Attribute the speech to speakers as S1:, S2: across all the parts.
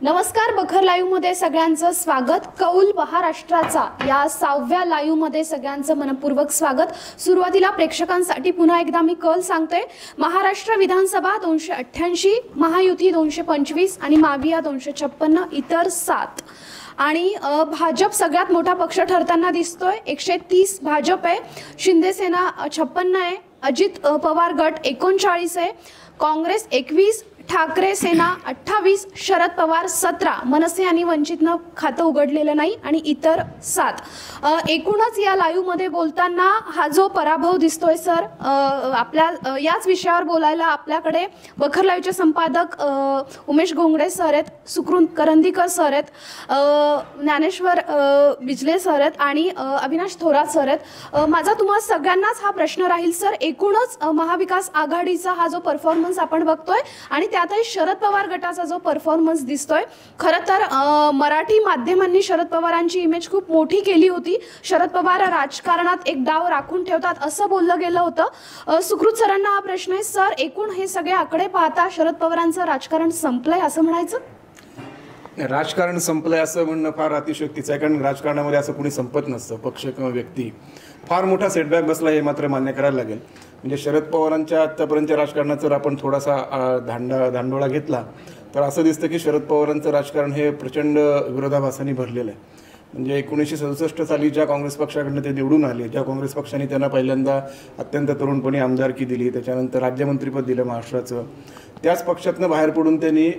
S1: नमस्कार, बखर लाईव्ह मध्ये सगळ्यांचं स्वागत। कौल महाराष्ट्राचा या 6व्या लाईव्ह मध्ये सगळ्यांचं मनपूर्वक स्वागत। सुरुवातीला प्रेक्षकांसाठी पुन्हा एकदा मी कल सांगते। महाराष्ट्र विधानसभा 288, महायुती 225 आणि माविया 256, इतर 7 आणि भाजप सगळ्यात मोठा पक्ष ठरताना दिसतोय। 130 भाजप आहे, शिंदे सेना 56 आहे, अजित पवार गट 39 आहे, काँग्रेस 21, ठाकरे सेना 28, शरद पवार 17, मनसे आणि वंचितनं खातं उघडलेलं नाही आणि इतर 7। एकूणच या लाईव्ह मध्ये बोलताना हा जो पराभव दिसतोय सर, आपल्या याच विषयावर बोलायला आपल्याकडे बखर लाईव्हचे संपादक उमेश घोंगडे सर आहेत, सुकृत करंदीकर सर आहेत, ज्ञानेश्वर बिजले सर आहेत आणि अविनाश थोरात सर आहेत। माझा तुम्हा सगळ्यांनाच हा प्रश्न राहील सर, एकूणच महाविकास आघाडीचा हा जो परफॉर्मन्स आपण बघतोय आणि त्यातही शरद पवार गटाचा जो परफॉर्मन्स दिसतोय, खरं तर मराठी माध्यमांनी शरद पवारांची इमेज खूप मोठी केली होती। शरद पवार राजकारणात एक डाव राखून ठेवतात असं बोललं गेलं होतं। सुकृत सरांना हा प्रश्न आहे सर, एकूण हे सगळे आकडे पाहता शरद पवारांचं राजकारण संपलंय असं म्हणायचं?
S2: राजकारण संपलंय असं म्हणणं फार अतिशयोक्तीचं आहे, कारण राजकारणामध्ये असं कोणी संपत नसतं। पक्ष किंवा व्यक्ती फार मोठा सेटबॅक बसला हे मात्र मान्य करायला लागेल। म्हणजे शरद पवारांच्या आत्तापर्यंतच्या राजकारणाचा जर आपण थोडासा धांडोळा घेतला तर असं दिसतं की शरद पवारांचं राजकारण हे प्रचंड विरोधाभासाने भरलेलं आहे। म्हणजे 1967 साली ज्या काँग्रेस पक्षाकडनं ते निवडून आले, ज्या काँग्रेस पक्षाने त्यांना पहिल्यांदा अत्यंत तरुणपणी आमदारकी दिली, त्याच्यानंतर राज्यमंत्रीपद दिलं महाराष्ट्राचं, त्याच पक्षातनं बाहेर पडून त्यांनी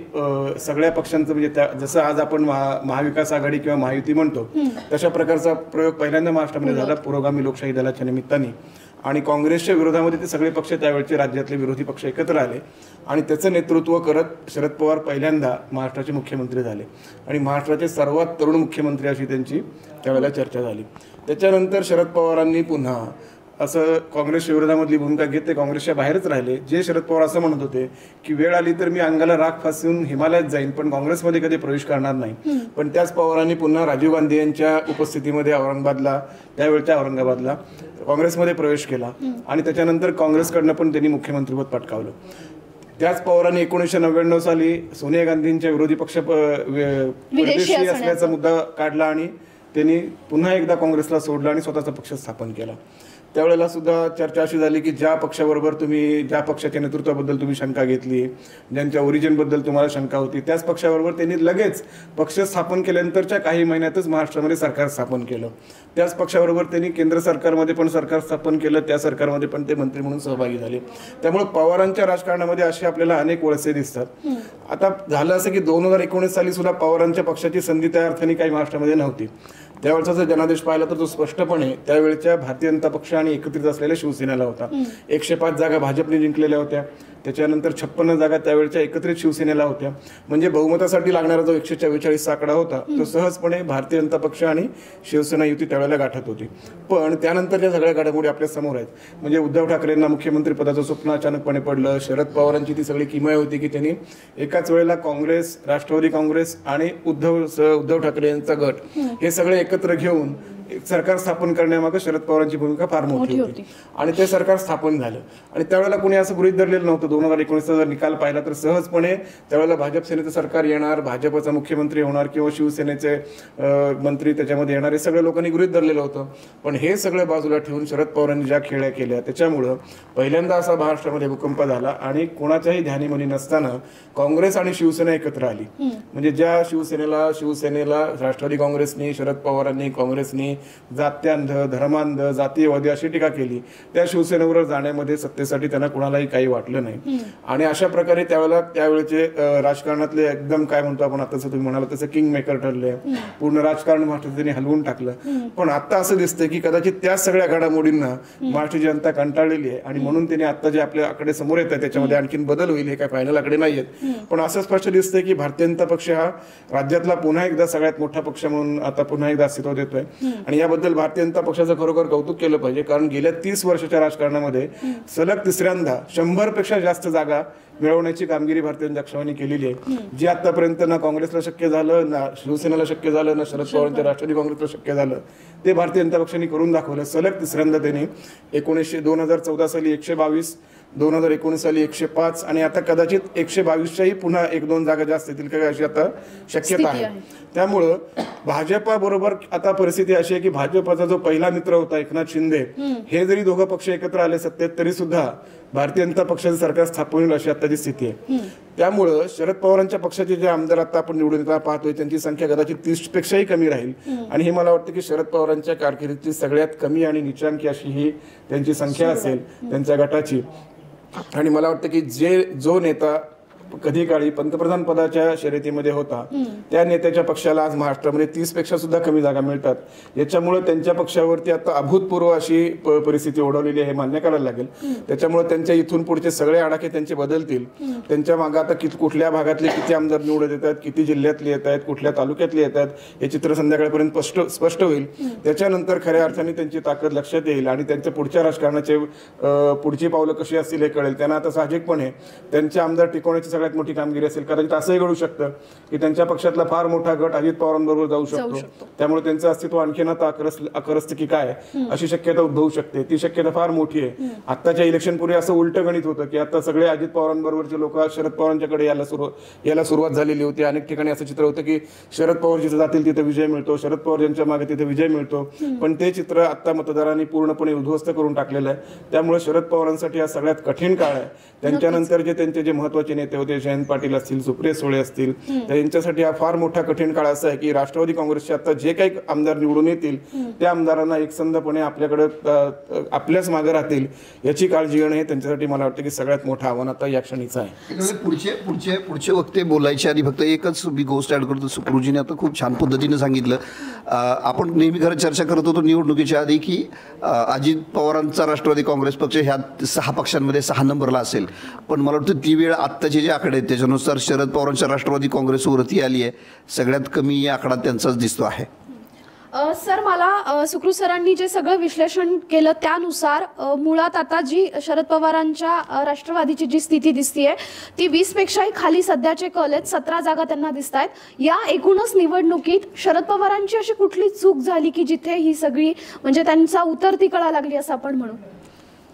S2: सगळ्या पक्षांचं म्हणजे जसं आज आपण महाविकास आघाडी किंवा महायुती म्हणतो तशा प्रकारचा प्रयोग पहिल्यांदा महाराष्ट्रामध्ये झाला पुरोगामी लोकशाही दलाच्या निमित्ताने। आणि काँग्रेसच्या विरोधामध्ये ते सगळे पक्ष त्यावेळचे राज्यातले विरोधी पक्ष एकत्र आले आणि त्याचं नेतृत्व करत शरद पवार पहिल्यांदा महाराष्ट्राचे मुख्यमंत्री झाले आणि महाराष्ट्राचे सर्वात तरुण मुख्यमंत्री अशी त्यांची त्यावेळेला चर्चा झाली। त्याच्यानंतर शरद पवारांनी पुन्हा असं काँग्रेसच्या विरोधामधली भूमिका घेत ते काँग्रेसच्या बाहेरच राहिले। जे शरद पवार असं म्हणत होते की वेळ आली तर मी अंगाला राख फासून हिमालयात जाईन पण काँग्रेसमध्ये कधी प्रवेश करणार नाही, पण त्याच पवारांनी पुन्हा राजीव गांधी यांच्या उपस्थितीमध्ये त्यावेळच्या औरंगाबादला काँग्रेसमध्ये प्रवेश केला आणि त्याच्यानंतर काँग्रेसकडनं पण त्यांनी मुख्यमंत्रीपद पटकावलं। त्याच पवारांनी 1999 साली सोनिया गांधींच्या विरोधी पक्ष विदेशी असल्याचा मुद्दा काढला आणि त्यांनी पुन्हा एकदा काँग्रेसला सोडलं आणि स्वतःचा पक्ष स्थापन केला। त्यावेळेला सुद्धा चर्चा अशी झाली की ज्या पक्षाबरोबर ज्या पक्षाच्या नेतृत्वाबद्दल तुम्ही शंका घेतली, ज्यांच्या ओरिजिनबद्दल तुम्हाला शंका होती, त्याच पक्षाबरोबर त्यांनी लगेच पक्ष स्थापन केल्यानंतरच्या काही महिन्यातच महाराष्ट्रामध्ये सरकार स्थापन केलं। त्याच पक्षाबरोबर त्यांनी केंद्र सरकारमध्ये पण सरकार स्थापन केलं, त्या सरकारमध्ये पण ते मंत्री म्हणून सहभागी झाले। त्यामुळे पवारांच्या राजकारणामध्ये असे आपल्याला अनेक वळसे दिसतात। आता झालं असं की 2019 साली सुद्धा पवारांच्या पक्षाची संधी त्या अर्थाने काही महाराष्ट्रामध्ये नव्हती। त्यावेळचा जर जनादेश पाहिला तर तो स्पष्टपणे त्यावेळच्या भारतीय जनता पक्ष आणि एकत्रित असलेल्या शिवसेनेला होता। 105 जागा भाजपने जिंकलेल्या होत्या, त्याच्यानंतर 56 जागा त्यावेळच्या एकत्रित शिवसेनेला होत्या। म्हणजे बहुमतासाठी लागणारा जो 144 आकडा होता तो सहजपणे भारतीय जनता पक्ष आणि शिवसेना युती त्यावेळेला गाठत होती। पण त्यानंतरच्या सगळ्या घडामोडी आपल्या समोर आहेत। म्हणजे उद्धव ठाकरेंना मुख्यमंत्री पदाचं स्वप्न अचानकपणे पडलं। शरद पवारांची ती सगळी किमया होती की त्यांनी एकाच वेळेला काँग्रेस, राष्ट्रवादी काँग्रेस आणि उद्धव ठाकरे यांचा गट हे सगळे एकत्र घेऊन एक सरकार स्थापन करण्यामागे शरद पवारांची भूमिका फार मोठी होती आणि ते सरकार स्थापन झालं। आणि त्यावेळेला कोणी असं गृहीत धरलेलं नव्हतं 2019चा जर निकाल पाहिला तर सहजपणे त्यावेळेला भाजप सेनेचं सरकार येणार, भाजपचा मुख्यमंत्री होणार किंवा शिवसेनेचे मंत्री त्याच्यामध्ये येणार, हे सगळ्या लोकांनी गृहीत धरलेलं होतं। पण हे सगळं बाजूला ठेवून शरद पवारांनी ज्या खेळ्या केल्या त्याच्यामुळं पहिल्यांदा असा महाराष्ट्रामध्ये भूकंप झाला आणि कोणाच्याही ध्यानीमनी नसताना काँग्रेस आणि शिवसेना एकत्र आली। म्हणजे ज्या शिवसेनेला राष्ट्रवादी काँग्रेसनी, शरद पवारांनी, काँग्रेसनी जात्यांध, धर्मांध, जातीयवादी अशी टीका केली, त्या शिवसेनेवर जाण्यामध्ये सत्तेसाठी त्यांना कोणालाही काही वाटलं नाही। आणि अशा प्रकारे त्यावेळेचे राजकारणातले एकदम काय म्हणतो आपण आता तुम्ही म्हणाला तसं किंग मेकर ठरले, पूर्ण राजकारण महाराष्ट्रात त्यांनी हलवून टाकलं। पण आता असं दिसतंय की कदाचित त्या सगळ्या घडामोडींना महाराष्ट्राची जनता कंटाळलेली आहे आणि म्हणून त्यांनी आता जे आपल्या आकडे समोर येत आहेत त्याच्यामध्ये आणखीन बदल होईल, हे काय फायनल आकडे नाही आहेत। पण असं स्पष्ट दिसतंय की भारतीय जनता पक्ष हा राज्यातला पुन्हा एकदा सगळ्यात मोठा पक्ष म्हणून आता पुन्हा एकदा अस्तित्वात येतोय आणि याबद्दल भारतीय जनता पक्षाचं खरोखर कौतुक केलं पाहिजे। कारण गेल्या 30 वर्षाच्या राजकारणामध्ये सलग तिसऱ्यांदा 100 पेक्षा जास्त जागा मिळवण्याची कामगिरी भारतीय जनता पक्षाने केलेली आहे, जी आतापर्यंत ना काँग्रेसला शक्य झालं, ना शिवसेनेला शक्य झालं, ना शरद पवारांच्या राष्ट्रवादी काँग्रेसला शक्य झालं। ते भारतीय जनता पक्षाने करून दाखवलं। सलग तिसऱ्यांदा त्यांनी 2014 साली 122 2019 साली 105 आणि आता कदाचित 122च्याही पुन्हा 1-2 जागा जास्त येतील का अशी आता शक्यता आहे. त्यामुळं भाजपाबरोबर आता परिस्थिती अशी आहे की भाजपाचा जो पहिला मित्र होता एकनाथ शिंदे, हे जरी दोघं पक्ष एकत्र आले सत्तेत तरी सुद्धा भारतीय जनता पक्षाचं सरकार स्थापन होईल अशी आताची स्थिती आहे. त्यामुळं शरद पवारांच्या पक्षाचे जे आमदार आता आपण निवडून येताना पाहतोय त्यांची संख्या कदाचित 30 पेक्षाही कमी राहील आणि हे मला वाटतं की शरद पवारांच्या कारकिर्दीची सगळ्यात कमी आणि निचांकी अशी ही त्यांची संख्या असेल त्यांच्या गटाची. आणि मला वाटतं की जो नेता कधी काळी पंतप्रधान पदाच्या शर्यतीमध्ये होता त्या नेत्याच्या पक्षाला आज महाराष्ट्रामध्ये 30 पेक्षा सुद्धा कमी जागा मिळतात. याच्यामुळे त्यांच्या पक्षावरती आता अभूतपूर्व अशी परिस्थिती ओढवलेली आहे हे मान्य करायला लागेल. त्याच्यामुळे त्यांच्या इथून पुढचे सगळे आडाखे त्यांचे बदलतील. त्यांच्या मागे आता कुठल्या भागातले किती आमदार निवडून येतात, किती जिल्ह्यातले येत आहेत, कुठल्या तालुक्यातले येत आहेत, हे चित्र संध्याकाळपर्यंत स्पष्ट होईल. त्याच्यानंतर खऱ्या अर्थाने त्यांची ताकद लक्षात येईल आणि त्यांच्या पुढच्या राजकारणाचे पुढची पावलं कशी असतील हे कळेल. त्यांना आता साहजिकपणे त्यांचे आमदार टिकवण्याची सगळ्यात मोठी कामगिरी असेल. कदाचित असंही घडू शकतं की त्यांच्या पक्षातला फार मोठा गट अजित पवारांबरोबर जाऊ शकतो. त्यामुळे त्यांचं अस्तित्व आणखीन आता आकरस्त की काय अशी शक्यता उद्भवू शकते. ती शक्यता फार मोठी आहे. आत्ताच्या इलेक्शन पूर्वी असं उलटं गणित होतं की आता सगळे अजित पवारांबरोबरचे लोक शरद पवारांच्याकडे यायला सुरुवात झालेली होती. अनेक ठिकाणी असं चित्र होतं की शरद पवार जिथे जातील तिथे विजय मिळतो, शरद पवार यांच्या मागे तिथे विजय मिळतो. पण ते चित्र आता मतदारांनी पूर्णपणे उद्ध्वस्त करून टाकलेलं आहे. त्यामुळे शरद पवारांसाठी हा सगळ्यात कठीण काळ आहे. त्यांच्यानंतर त्यांचे जे महत्वाचे नेते होते जयंत पाटील असतील, सुप्रिया सुळे असतील, तर यांच्यासाठी हा फार मोठा कठीण काळ असा आहे की राष्ट्रवादी काँग्रेसचे आता जे काही आमदार निवडून येतील त्या आमदारांना एकसंधपणे आपल्याकडे आपल्याच मागे राहतील याची काळजी घेणं हे त्यांच्यासाठी मला वाटतं की सगळ्यात मोठं आव्हान आता या क्षणीचं आहे.
S3: पुढचे वक्ते बोलायचे आणि फक्त एकच मी गोष्ट ऍड करतो. सुप्रूजीने आता खूप छान पद्धतीने सांगितलं. आपण नेहमी खरं चर्चा करत होतो निवडणुकीच्या आधी की अजित पवारांचा राष्ट्रवादी काँग्रेस पक्ष ह्या 6 पक्षांमध्ये 6 नंबरला असेल. पण मला वाटतं ती वेळ आत्ताचे जे आकडे आहेत त्याच्यानुसार शरद पवारांच्या राष्ट्रवादी काँग्रेसवरती आली आहे. सगळ्यात कमी आकडा त्यांचाच दिसतो आहे.
S1: सर, मला सुकृत सरांनी जे सगळं विश्लेषण केलं त्यानुसार मुळात आता जी शरद पवारांच्या राष्ट्रवादीची जी स्थिती दिसतीये ती 20 पेक्षाही खाली सध्याचे कल आहेत. 17 जागा त्यांना दिसत आहेत. या एकूणच निवडणुकीत शरद पवारांची अशी कुठली चूक झाली की जिथे ही सगळी म्हणजे त्यांचा उतरती कळा लागली असं आपण म्हणू?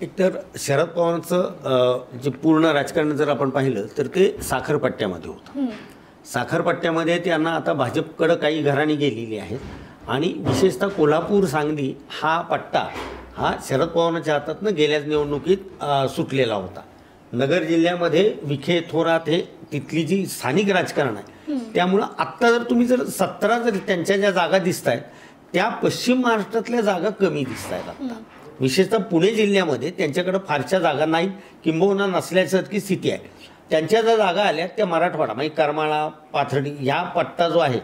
S4: एकतर शरद पवारांचं जे पूर्ण राजकारण जर आपण पाहिलं तर ते साखरपट्ट्यामध्ये होतं. साखरपट्ट्यामध्ये त्यांना आता भाजपकडं काही घराणी गेलेली आहेत आणि विशेषतः कोल्हापूर सांगली हा पट्टा हा शरद पवारांच्या हातातनं गेल्याच निवडणुकीत सुटलेला होता. नगर जिल्ह्यामध्ये विखे थोरात हे तिथली जी स्थानिक राजकारण आहे त्यामुळं आत्ता जर तुम्ही 17 जर त्यांच्या ज्या जागा दिसत आहेत त्या पश्चिम महाराष्ट्रातल्या जागा कमी दिसत आहेत. आत्ता विशेषतः पुणे जिल्ह्यामध्ये त्यांच्याकडे फारशा जागा नाहीत किंबहुना नसल्यासारखी स्थिती आहे. त्यांच्या ज्या जागा आल्या त्या मराठवाडा म्हणजे करमाळा, पाथर्डी ह्या पट्टा जो आहे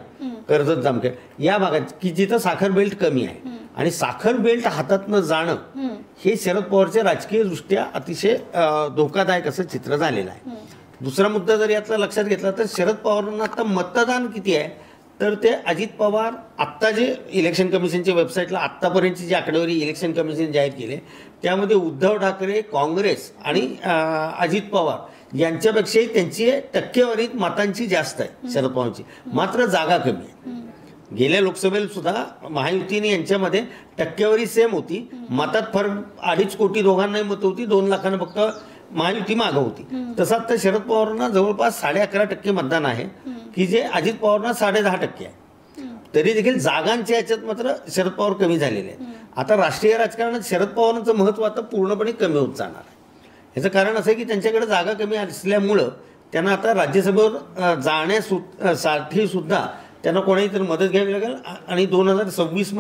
S4: कर्जत, जामखेड या भागात की जिथं साखर बेल्ट कमी आहे आणि साखर बेल्ट हातातनं जाणं हे शरद पवारच्या राजकीय दृष्ट्या अतिशय धोकादायक असं चित्र झालेलं आहे. दुसरा मुद्दा जर यातला लक्षात घेतला तर शरद पवारांना आता मतदान किती आहे तर ते अजित पवार आत्ता जे इलेक्शन कमिशनच्या वेबसाईटला आत्तापर्यंतची जी आकडेवारी इलेक्शन कमिशन जाहीर केले त्यामध्ये उद्धव ठाकरे, काँग्रेस आणि अजित पवार यांच्यापेक्षाही त्यांची टक्केवारीत मतांची जास्त आहे शरद पवारांची, मात्र जागा कमी आहे. गेल्या लोकसभेला सुद्धा महायुतीने यांच्यामध्ये टक्केवारी सेम होती, मतात फरक 2.5 कोटी दोघांनाही मत होती, 2 लाखांना फक्त महायुती मागं होती. तसं तर शरद पवारांना जवळपास 11.5% मतदान आहे की जे अजित पवारांना 10.5% आहे. तरी देखील जागांच्या याच्यात मात्र शरद पवार कमी झालेले आहेत. आता राष्ट्रीय राजकारणात शरद पवारांचं महत्त्व आता पूर्णपणे कमी होत जाणार आहे. याचं कारण असं आहे की त्यांच्याकडे जागा कमी असल्यामुळं त्यांना आता राज्यसभेवर जाण्यासाठी सुद्धा त्यांना कोणाही तर मदत घ्यावी लागेल. आणि 2026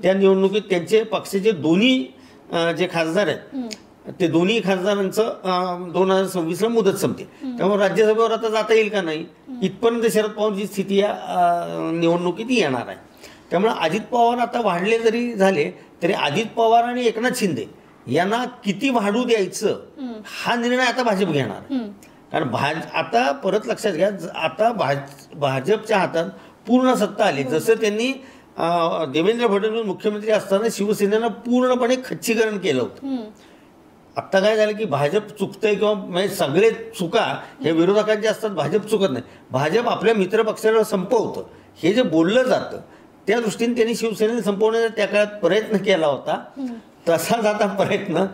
S4: त्या निवडणुकीत त्यांचे पक्षाचे दोन्ही जे खासदार आहेत ते दोन्ही खासदारांचं 2026 मुदत संपते. त्यामुळे राज्यसभेवर आता जाता येईल का नाही इथपर्यंत शरद पवारची स्थिती या निवडणुकीत येणार आहे. त्यामुळे अजित पवार आता वाढले जरी झाले तरी अजित पवार आणि एकनाथ शिंदे यांना किती वाढू द्यायचं हा निर्णय आता भाजप घेणार. कारण आता परत लक्षात घ्या आता भाजपच्या हातात पूर्ण सत्ता आली. जसं त्यांनी देवेंद्र फडणवीस मुख्यमंत्री असताना शिवसेनेनं पूर्णपणे खच्चीकरण केलं होतं. आत्ता काय झालं की भाजप चुकतंय किंवा म्हणजे सगळे चुका हे विरोधकांचे असतात, भाजप चुकत नाही. भाजप आपल्या मित्रपक्षाला संपवतं हे जे बोललं जातं त्या दृष्टीने त्यांनी शिवसेनेने संपवण्याचा त्या काळात प्रयत्न केला होता. तसाच आता प्रयत्न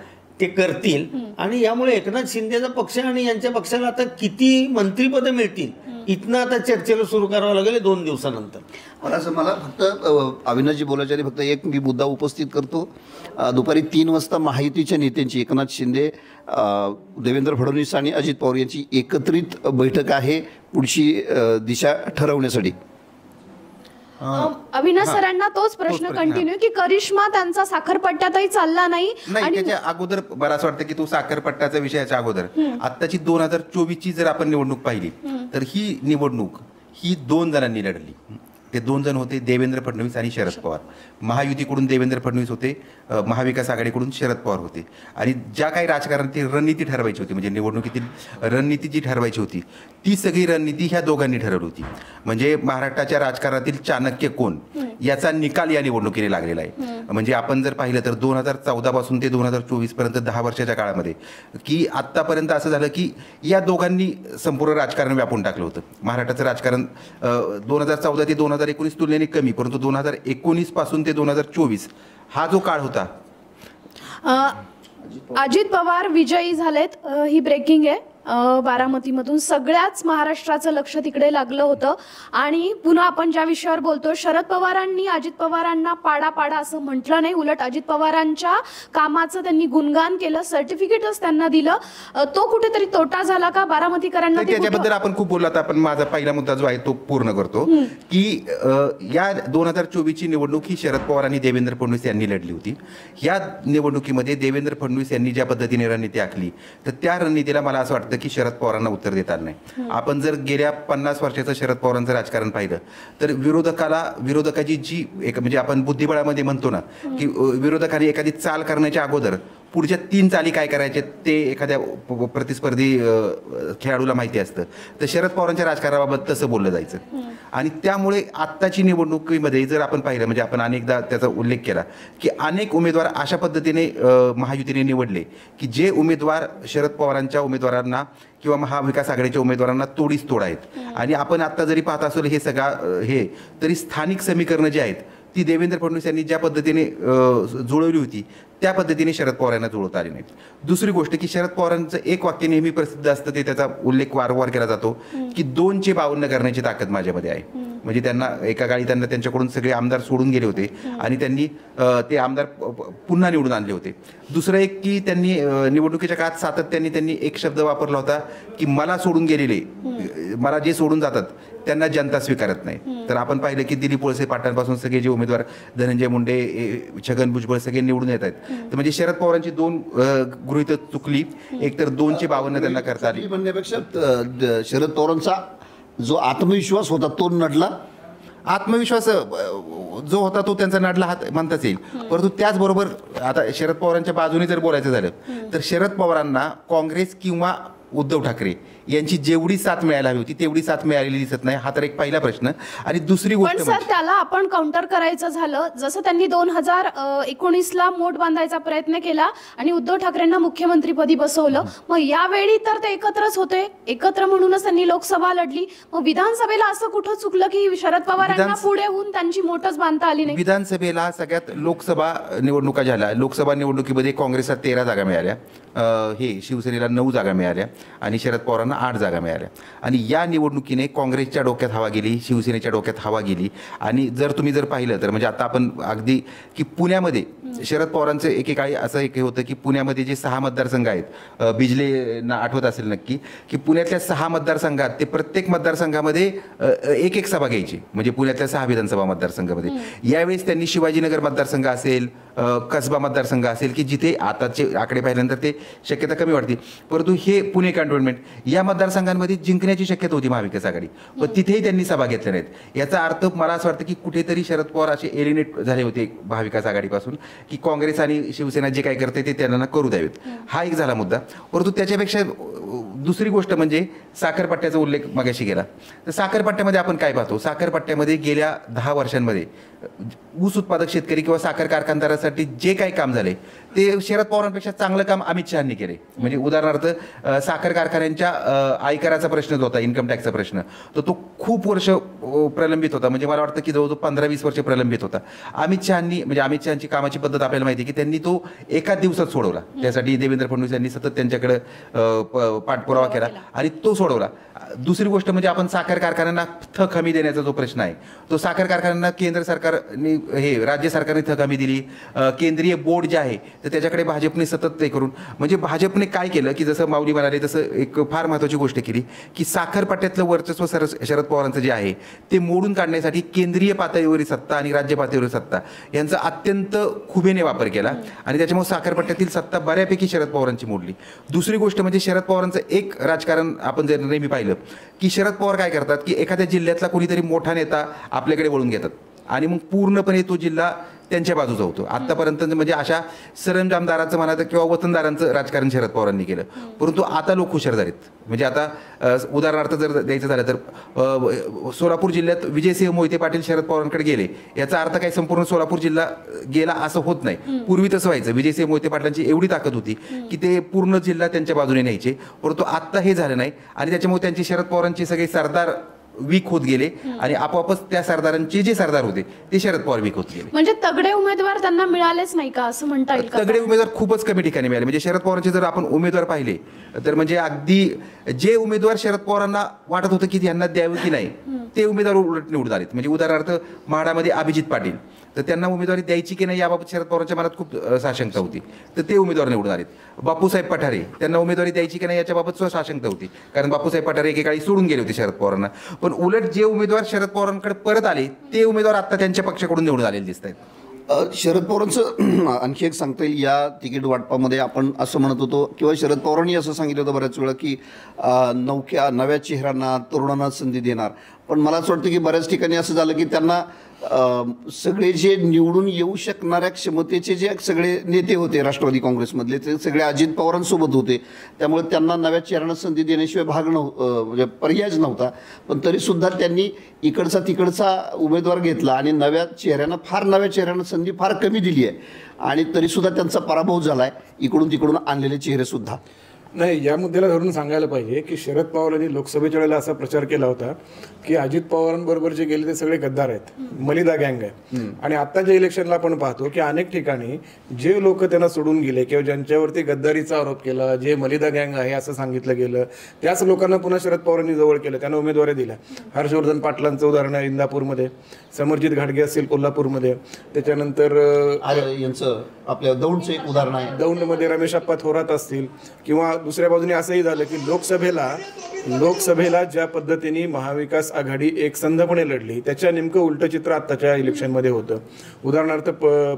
S4: ते करतील आणि यामुळे एकनाथ शिंदेचा पक्ष आणि यांच्या पक्षाला आता किती मंत्रिपदं मिळतील इथनं आता चर्चेला सुरू करावं लागेल 2 दिवसानंतर.
S3: मला फक्त अविनाशजी बोलायच्या आधी फक्त एक मी मुद्दा उपस्थित करतो. दुपारी 3 वाजता महायुतीच्या नेत्यांची एकनाथ शिंदे, देवेंद्र फडणवीस आणि अजित पवार यांची एकत्रित बैठक आहे पुढची दिशा ठरवण्यासाठी.
S1: अविनाश सरांना तोच प्रश्न कंटिन्यू की करिश्मा त्यांचा साखरपट्ट्यातही चालला नाही.
S5: त्याच्या अगोदर मला असं वाटतं की तो साखरपट्ट्याचा विषयाच्या अगोदर आत्ताची 2024ची जर आपण निवडणूक पाहिली तर ही निवडणूक ही 2 जणांनी लढली. ते 2 जण होते देवेंद्र फडणवीस आणि शरद पवार. महायुतीकडून देवेंद्र फडणवीस होते, महाविकास आघाडीकडून शरद पवार होते. आणि ज्या काही राजकारणाची रणनीती ठरवायची होती म्हणजे निवडणुकीतील रणनीती जी ठरवायची होती ती सगळी रणनीती ह्या दोघांनी ठरवली होती. म्हणजे महाराष्ट्राच्या राजकारणातील चाणक्य कोण याचा निकाल या निवडणुकीने लागलेला आहे. म्हणजे आपण जर पाहिलं तर 2014 पासून ते 2024 पर्यंत 10 वर्षाच्या काळामध्ये की आत्तापर्यंत असं झालं की या दोघांनी संपूर्ण राजकारण व्यापून टाकलं होतं. महाराष्ट्राचं राजकारण 2014 ते 2019 तुलनेने कमी, परंतु 2019 पासून ते 2024 हा जो काळ होता.
S1: अजित पवार विजयी झालेत, ही ब्रेकिंग आहे. बारामतीमधून सगळ्याच महाराष्ट्राचं लक्ष तिकडे लागलं होतं. आणि पुन्हा आपण ज्या विषयावर बोलतो, शरद पवारांनी अजित पवारांना पाडा पाडा असं म्हटलं नाही, उलट अजित पवारांच्या कामाचं त्यांनी गुणगान केलं, सर्टिफिकेटच त्यांना दिलं. तो कुठेतरी तोटा झाला का बारामतीकरांना?
S5: त्याच्याबद्दल आपण खूप बोललो. आता आपण माझा पहिला मुद्दा जो आहे तो पूर्ण करतो की या 2024ची निवडणूक ही शरद पवार आणि देवेंद्र फडणवीस यांनी लढली होती. या निवडणुकीमध्ये देवेंद्र फडणवीस यांनी ज्या पद्धतीने रणनीती आखली तर त्या रणनीतीला मला असं वाटतं की शरद पवारांना उत्तर देता आलं नाही. आपण जर गेल्या 50 वर्षाचं शरद पवारांचं राजकारण पाहिलं तर विरोधकाची जी एक म्हणजे आपण बुद्धिबळामध्ये म्हणतो ना की विरोधकाने एखादी चाल करण्याच्या अगोदर पुढच्या 3 चाली काय करायचे ते एखाद्या प्रतिस्पर्धी खेळाडूला माहिती असतं. तर शरद पवारांच्या राजकारणाबाबत तसं बोललं जायचं. आणि त्यामुळे आत्ताची निवडणुकीमध्ये जर आपण पाहिलं म्हणजे आपण अनेकदा त्याचा उल्लेख केला की अनेक उमेदवार अशा पद्धतीने महायुतीने निवडले की जे उमेदवार शरद पवारांच्या उमेदवारांना किंवा महाविकास आघाडीच्या उमेदवारांना तोडीस तोड आहेत. आणि आपण आत्ता जरी पाहत असलो हे सगळं हे तरी स्थानिक समीकरणं जी आहेत ती देवेंद्र फडणवीस यांनी ज्या पद्धतीने जुळवली होती त्या पद्धतीने शरद पवार यांना जुळवता आली नाहीत. दुसरी गोष्ट की शरद पवारांचं एक वाक्य नेहमी प्रसिद्ध असतं, ते त्याचा उल्लेख वारंवार केला जातो की 2चे 52 करण्याची ताकद माझ्यामध्ये आहे. म्हणजे त्यांना एका काळी त्यांच्याकडून सगळे आमदार सोडून गेले होते आणि त्यांनी ते आमदार पुन्हा निवडून आणले होते. दुसरं एक की त्यांनी निवडणुकीच्या काळात सातत्याने त्यांनी एक शब्द वापरला होता की मला सोडून गेलेले, मला जे सोडून जातात त्यांना जनता स्वीकारत नाही. तर आपण पाहिलं की दिलीप वळसे पाटलांपासून सगळे जे उमेदवार धनंजय मुंडे, छगन भुजबळ सगळे निवडून येत आहेत. तर म्हणजे शरद पवारांची 2 गृहीत चुकली. एक तर 2चे 52 त्यांना करता आली
S3: म्हणण्यापेक्षा शरद पवारांचा जो आत्मविश्वास होता तो नडला.
S5: आत्मविश्वास जो होता तो त्यांचा नडला हात म्हणताच येईल. परंतु त्याचबरोबर आता शरद पवारांच्या बाजूने जर बोलायचं झालं तर शरद पवारांना काँग्रेस किंवा उद्धव ठाकरे यांची जेवढी साथ मिळायला हवी होती तेवढी साथ मिळालेली दिसत नाही. हा तर एक पहिला प्रश्न. आणि दुसरी गोष्ट
S1: पण सर त्याला आपण काउंटर करायचं झालं, जसं त्यांनी 2019ला मोठ बांधायचा प्रयत्न केला आणि उद्धव ठाकरेंना मुख्यमंत्रीपदी बसवलं. मग यावेळी तर ते एकत्रच होते, एकत्र म्हणूनच त्यांनी लोकसभा लढली. मग विधानसभेला असं कुठं चुकलं की शरद पवारांना पुढे होऊन त्यांची मोठच बांधता आली नाही?
S5: विधानसभेला सगळ्यात लोकसभा निवडणुका झाल्या. लोकसभा निवडणुकीमध्ये काँग्रेसला 13 जागा मिळाल्या, हे शिवसेनेला 9 जागा मिळाल्या आणि शरद पवारांना 8 जागा मिळाल्या. आणि या निवडणुकीने काँग्रेसच्या डोक्यात हवा गेली, शिवसेनेच्या डोक्यात हवा गेली. आणि जर तुम्ही जर पाहिलं तर म्हणजे आता आपण अगदी की पुण्यामध्ये शरद पवारांचं एकेकाळी असं एक होतं की पुण्यामध्ये जे 6 मतदारसंघ आहेत, बिजलेंना आठवत असेल नक्की की पुण्यातल्या 6 मतदारसंघात ते प्रत्येक मतदारसंघामध्ये एक सभा घ्यायची. म्हणजे पुण्यातल्या 6 विधानसभा मतदारसंघामध्ये यावेळेस त्यांनी शिवाजीनगर मतदारसंघ असेल, कसबा मतदारसंघ असेल की जिथे आताचे आकडे पाहिल्यानंतर ते शक्यता कमी वाटते, परंतु हे पुणे कॅन्टोन्मेंट या मतदारसंघांमध्ये जिंकण्याची शक्यता होती महाविकास आघाडी, पण तिथेही त्यांनी सभा घेतल्या नाहीत. याचा अर्थ मला असं वाटतं की कुठेतरी शरद पवार असे एलिनेट झाले होते महाविकास आघाडीपासून की काँग्रेस आणि शिवसेना जे काय करते ते त्यांना करू द्यावेत. हा एक झाला मुद्दा. परंतु त्याच्यापेक्षा दुसरी गोष्ट म्हणजे साखरपट्ट्याचा उल्लेख मगाशी केला. तर साखरपट्ट्यामध्ये आपण काय पाहतो, साखरपट्ट्यामध्ये गेल्या 10 वर्षांमध्ये ऊस उत्पादक शेतकरी किंवा साखर कारखानदारासाठी जे काही काम झाले ते शरद पवारांपेक्षा चांगलं काम अमित शहानी केले. म्हणजे उदाहरणार्थ साखर कारखान्यांच्या आयकराचा प्रश्न जो होता, इन्कम टॅक्सचा प्रश्न, तर तो खूप वर्ष प्रलंबित होता. म्हणजे मला वाटतं की जवळजवळ 15-20 वर्ष प्रलंबित होता. अमित शहाची कामाची पद्धत आपल्याला माहिती आहे की त्यांनी तो एका दिवसात सोडवला. त्यासाठी देवेंद्र फडणवीस यांनी सतत त्यांच्याकडे पाठपुरावा केला आणि तो सोडवला. दुसरी गोष्ट म्हणजे आपण साखर कारखान्यांना थक हमी देण्याचा जो प्रश्न आहे, तो साखर कारखान्यांना केंद्र सरकारने राज्य सरकारने थक हमी दिली. केंद्रीय बोर्ड जे आहे तर त्याच्याकडे भाजपने सतत ते करून, म्हणजे भाजपने काय केलं की जसं माऊली म्हणाले तसं एक फार महत्त्वाची गोष्ट केली की साखर पट्ट्यातलं वर्चस्व शरद पवारांचं जे आहे ते मोडून काढण्यासाठी केंद्रीय पातळीवरील सत्ता आणि राज्य पातळीवरील सत्ता यांचा अत्यंत खुबेने वापर केला आणि त्याच्यामुळे साखर पट्ट्यातील सत्ता बऱ्यापैकी शरद पवारांची मोडली. दुसरी गोष्ट म्हणजे शरद पवारांचं एक राजकारण आपण जर नेहमी पाहिलं की शरद पवार काय करतात की एखाद्या जिल्ह्यातला कोणीतरी मोठा नेता आपल्याकडे वळून घेतात आणि मग पूर्णपणे तो जिल्हा त्यांच्या बाजूचा होतो. आतापर्यंत म्हणजे अशा सरंजामदाराचं म्हणा किंवा वतनदारांचं राजकारण शरद पवारांनी केलं, परंतु आता लोक हुशार झालेत. म्हणजे आता उदाहरणार्थ जर द्यायचं झालं तर सोलापूर जिल्ह्यात विजयसिंह मोहिते पाटील शरद पवारांकडे गेले, याचा अर्थ काही संपूर्ण सोलापूर जिल्हा गेला असं होत नाही. पूर्वी तसं व्हायचं, विजयसिंह मोहिते पाटलांची एवढी ताकद होती की ते पूर्ण जिल्हा त्यांच्या बाजूने न्यायचे, परंतु आत्ता हे झालं नाही आणि त्याच्यामुळे त्यांची शरद पवारांची सगळे सरदार वीक होत गेले आणि आपोआपच त्या सरदारांचे जे सरदार होते ते शरद पवार वीक होत गेले.
S1: म्हणजे तगडे उमेदवार त्यांना मिळालेच नाही का असं म्हणता येईल का?
S5: तगडे उमेदवार खूपच कमी ठिकाणी मिळाले. म्हणजे शरद पवारांचे जर आपण उमेदवार पाहिले तर म्हणजे अगदी जे उमेदवार शरद पवारांना वाटत होतं की यांना द्यावे की नाही ते उमेदवार उलट निवडून आलेत. म्हणजे उदाहरणार्थ म्हाडामध्ये अभिजित पाटील, तर त्यांना उमेदवारी द्यायची की नाही याबाबत शरद पवारांच्या मनात खूप साशंकता होती, तर ते उमेदवार निवडून आलेत. बापूसाहेब पठारे, त्यांना उमेदवारी द्यायची की नाही याच्याबाबत साशंकता होती, कारण बापूसाहेब पठारे एकेकाळी सोडून गेले होते शरद पवारांना. पण उलट जे उमेदवार शरद पवारांकडे परत आले ते उमेदवार आता त्यांच्या पक्षाकडून निवडून आलेले दिसत आहेत.
S3: शरद पवारांचं आणखी एक सांगता येईल या तिकीट वाटपामध्ये आपण असं म्हणत होतो किंवा शरद पवारांनी असं सांगितलं होतं बऱ्याच वेळा की नव्या चेहऱ्यांना तरुणांना संधी देणार. पण मला असं वाटतं की बऱ्याच ठिकाणी असं झालं की त्यांना सगळे जे निवडून येऊ शकणाऱ्या क्षमतेचे जे सगळे नेते होते राष्ट्रवादी काँग्रेसमधले ते सगळे अजित पवारांसोबत होते, त्यामुळे त्यांना नव्या चेहऱ्यांना संधी देण्याशिवाय म्हणजे पर्यायच नव्हता. पण तरीसुद्धा त्यांनी इकडचा तिकडचा उमेदवार घेतला आणि नव्या चेहऱ्यांना संधी फार कमी दिली आहे आणि तरीसुद्धा त्यांचा पराभव झाला आहे इकडून तिकडून आणलेले चेहरेसुद्धा.
S2: नाही, या मुद्द्याला धरून सांगायला पाहिजे की शरद पवारांनी लोकसभेच्या वेळेला असा प्रचार केला होता की अजित पवारांबरोबर जे गेले ते सगळे गद्दार आहेत, मलिदा गँग आहे. आणि आत्ताच्या इलेक्शनला आपण पाहतो की अनेक ठिकाणी जे लोक त्यांना सोडून गेले किंवा ज्यांच्यावरती गद्दारीचा आरोप केला, जे मलिदा गँग आहे असं सांगितलं गेलं, त्याच लोकांना पुन्हा शरद पवारांनी जवळ केलं, त्यांना उमेदवारी दिल्या. हर्षवर्धन पाटलांचं उदाहरण आहे इंदापूरमध्ये, समरजित घाटगे असेल कोल्हापूरमध्ये, त्याच्यानंतर
S3: यांचं आपल्या दौंडचं एक उदाहरण आहे,
S2: दौंडमध्ये रमेशप्पा थोरात असतील. किंवा दुसऱ्या बाजूने असंही झालं की लोकसभेला ज्या पद्धतीने महाविकास आघाडी एकसंधपणे लढली त्याच्या नेमकं उलटं चित्र आत्ताच्या इलेक्शनमध्ये होतं. उदाहरणार्थ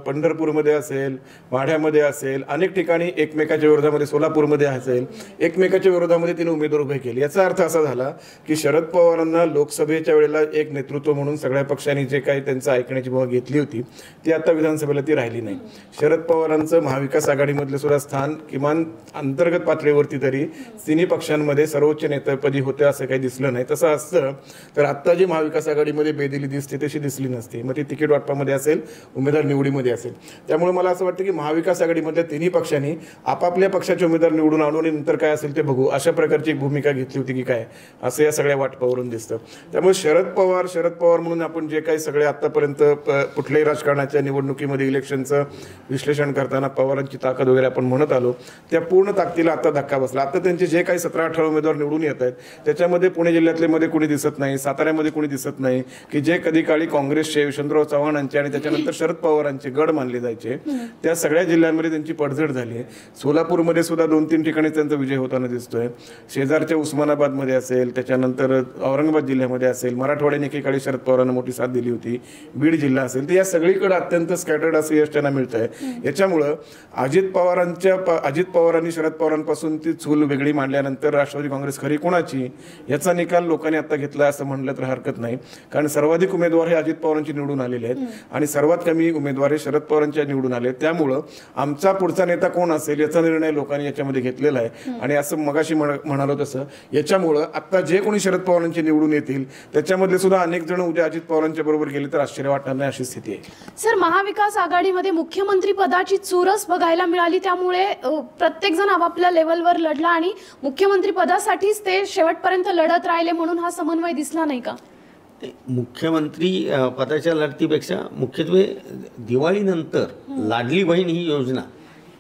S2: पंढरपूरमध्ये असेल, माढ्यामध्ये असेल, अनेक ठिकाणी एकमेकाच्या विरोधामध्ये, सोलापूरमध्ये असेल, एकमेकाच्या विरोधामध्ये तिने उमेदवार उभे केले. याचा अर्थ असा झाला की शरद पवारांना लोकसभेच्या वेळेला एक नेतृत्व म्हणून सगळ्या पक्षांनी जे काही त्यांचं ऐकण्याची भूमिका घेतली होती ती आता विधानसभेला ती राहिली नाही. शरद पवारांचं महाविकास आघाडीमधलं सुद्धा स्थान किमान अंतर्गत पातळीवरती तरी तिन्ही पक्षांमध्ये सर्वोच्च नेतेपदी होते असं काही दिसलं नाही. तसं असतं तर आत्ता जी महाविकास आघाडीमध्ये बेदिली दिसते तशी दिसली नसती. मग ती तिकीट वाटपामध्ये असेल, उमेदवार निवडीमध्ये असेल. त्यामुळे मला असं वाटतं की महाविकास आघाडीमधल्या तिन्ही पक्षांनी आपापल्या पक्षाचे उमेदवार निवडून आणून नंतर काय असेल ते बघू अशा प्रकारची एक भूमिका घेतली होती की काय, असं या सगळ्या वाटपावरून दिसतं. त्यामुळे शरद पवार म्हणून आपण जे काही सगळे आतापर्यंत कुठल्याही राजकारणाच्या निवडणुकीमध्ये इलेक्शनचं विश्लेषण करताना पवारांची ताकद वगैरे आपण म्हणत आलो, त्या पूर्ण ताकदीला आता धक्का बसला. आता त्यांचे जे काही 17-18 उमेदवार निवडून येत आहेत त्याच्यामध्ये पुणे जिल्ह्यातले मध्ये कोणी दिसत नाही, साताऱ्यामध्ये कोणी दिसत नाही की जे कधी काळी काँग्रेसचे यशवंतराव चव्हाणांचे आणि त्याच्यानंतर शरद पवारांचे गड मानले जायचे त्या सगळ्या जिल्ह्यांमध्ये त्यांची पडझड झाली आहे. सोलापूरमध्ये सुद्धा 2-3 ठिकाणी त्यांचा विजय होताना दिसतोय. शेजारच्या उस्मानाबादमध्ये असेल, त्याच्यानंतर औरंगाबाद जिल्ह्यामध्ये असेल, मराठवाड्याने एकेकाळी शरद पवारांना मोठी साथ दिली होती, बीड जिल्हा असेल, तर या सगळीकडे अत्यंत स्कॅटर्ड असं यश त्यांना मिळत आहे. याच्यामुळं अजित पवारांनी शरद पवारांपासून ती चूल वेगळी मांडल्यानंतर राष्ट्रवादी काँग्रेस खरी कोणाची याचा निकाल लोकांनी आता घेतला असं म्हणलं तर हरकत नाही. कारण सर्वाधिक उमेदवार हे अजित पवारांची निवडून आलेले आहेत आणि सर्वात कमी उमेदवार हे शरद पवारांच्या निवडून आले. त्यामुळं आमचा पुढचा नेता कोण असेल याचा निर्णय लोकांनी याच्यामध्ये घेतलेला आहे. आणि असं मगाशी म्हणालो तसं याच्यामुळं आता जे कोणी शरद पवारांचे निवडून येतील त्याच्यामधले सुद्धा अनेक जण उद्या अजित पवारांच्या बरोबर गेले तर आश्चर्य वाटणार नाही अशी स्थिती आहे.
S1: सर, महाविकास आघाडीमध्ये मुख्यमंत्री पदाची चुरस बघायला मिळाली, त्यामुळे प्रत्येक जण आपापल्या लेवलवर लढला आणि मुख्यमंत्री पदासाठीच ते शेवटपर्यंत लढत राहिले, म्हणून हा समन्वय दिसला नाही का?
S4: मुख्यमंत्री पदाच्या लढतीपेक्षा मुख्यत्वे दिवाळीनंतर लाडली बहीण ही योजना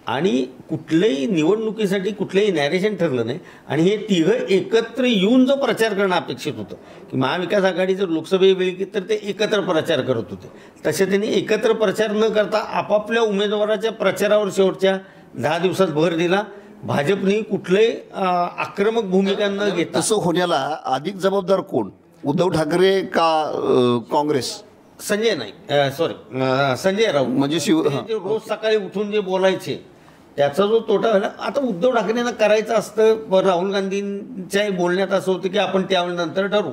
S4: आणि कुठल्याही निवडणुकीसाठी कुठलंही नॅरेशन ठरलं नाही आणि हे तिघं एकत्र येऊन जो प्रचार करणं अपेक्षित होतं की महाविकास आघाडी जर लोकसभेवेळी तर ते एकत्र प्रचार करत होते, तसे त्यांनी एकत्र प्रचार न करता आपापल्या उमेदवाराच्या प्रचारावर शेवटच्या 10 दिवसात भर दिला. भाजपने कुठलंही आक्रमक भूमिका न घेता.
S3: तसं होण्याला अधिक जबाबदार कोण, उद्धव ठाकरे का काँग्रेस?
S4: संजय राऊत
S3: म्हणजे
S4: जे रोज सकाळी उठून जे बोलायचे त्याचा जो तोटा झाला. आता उद्धव ठाकरेंना करायचं असतं, राहुल गांधींच्या बोलण्यात असं होतं की आपण त्यानंतर ठरवू,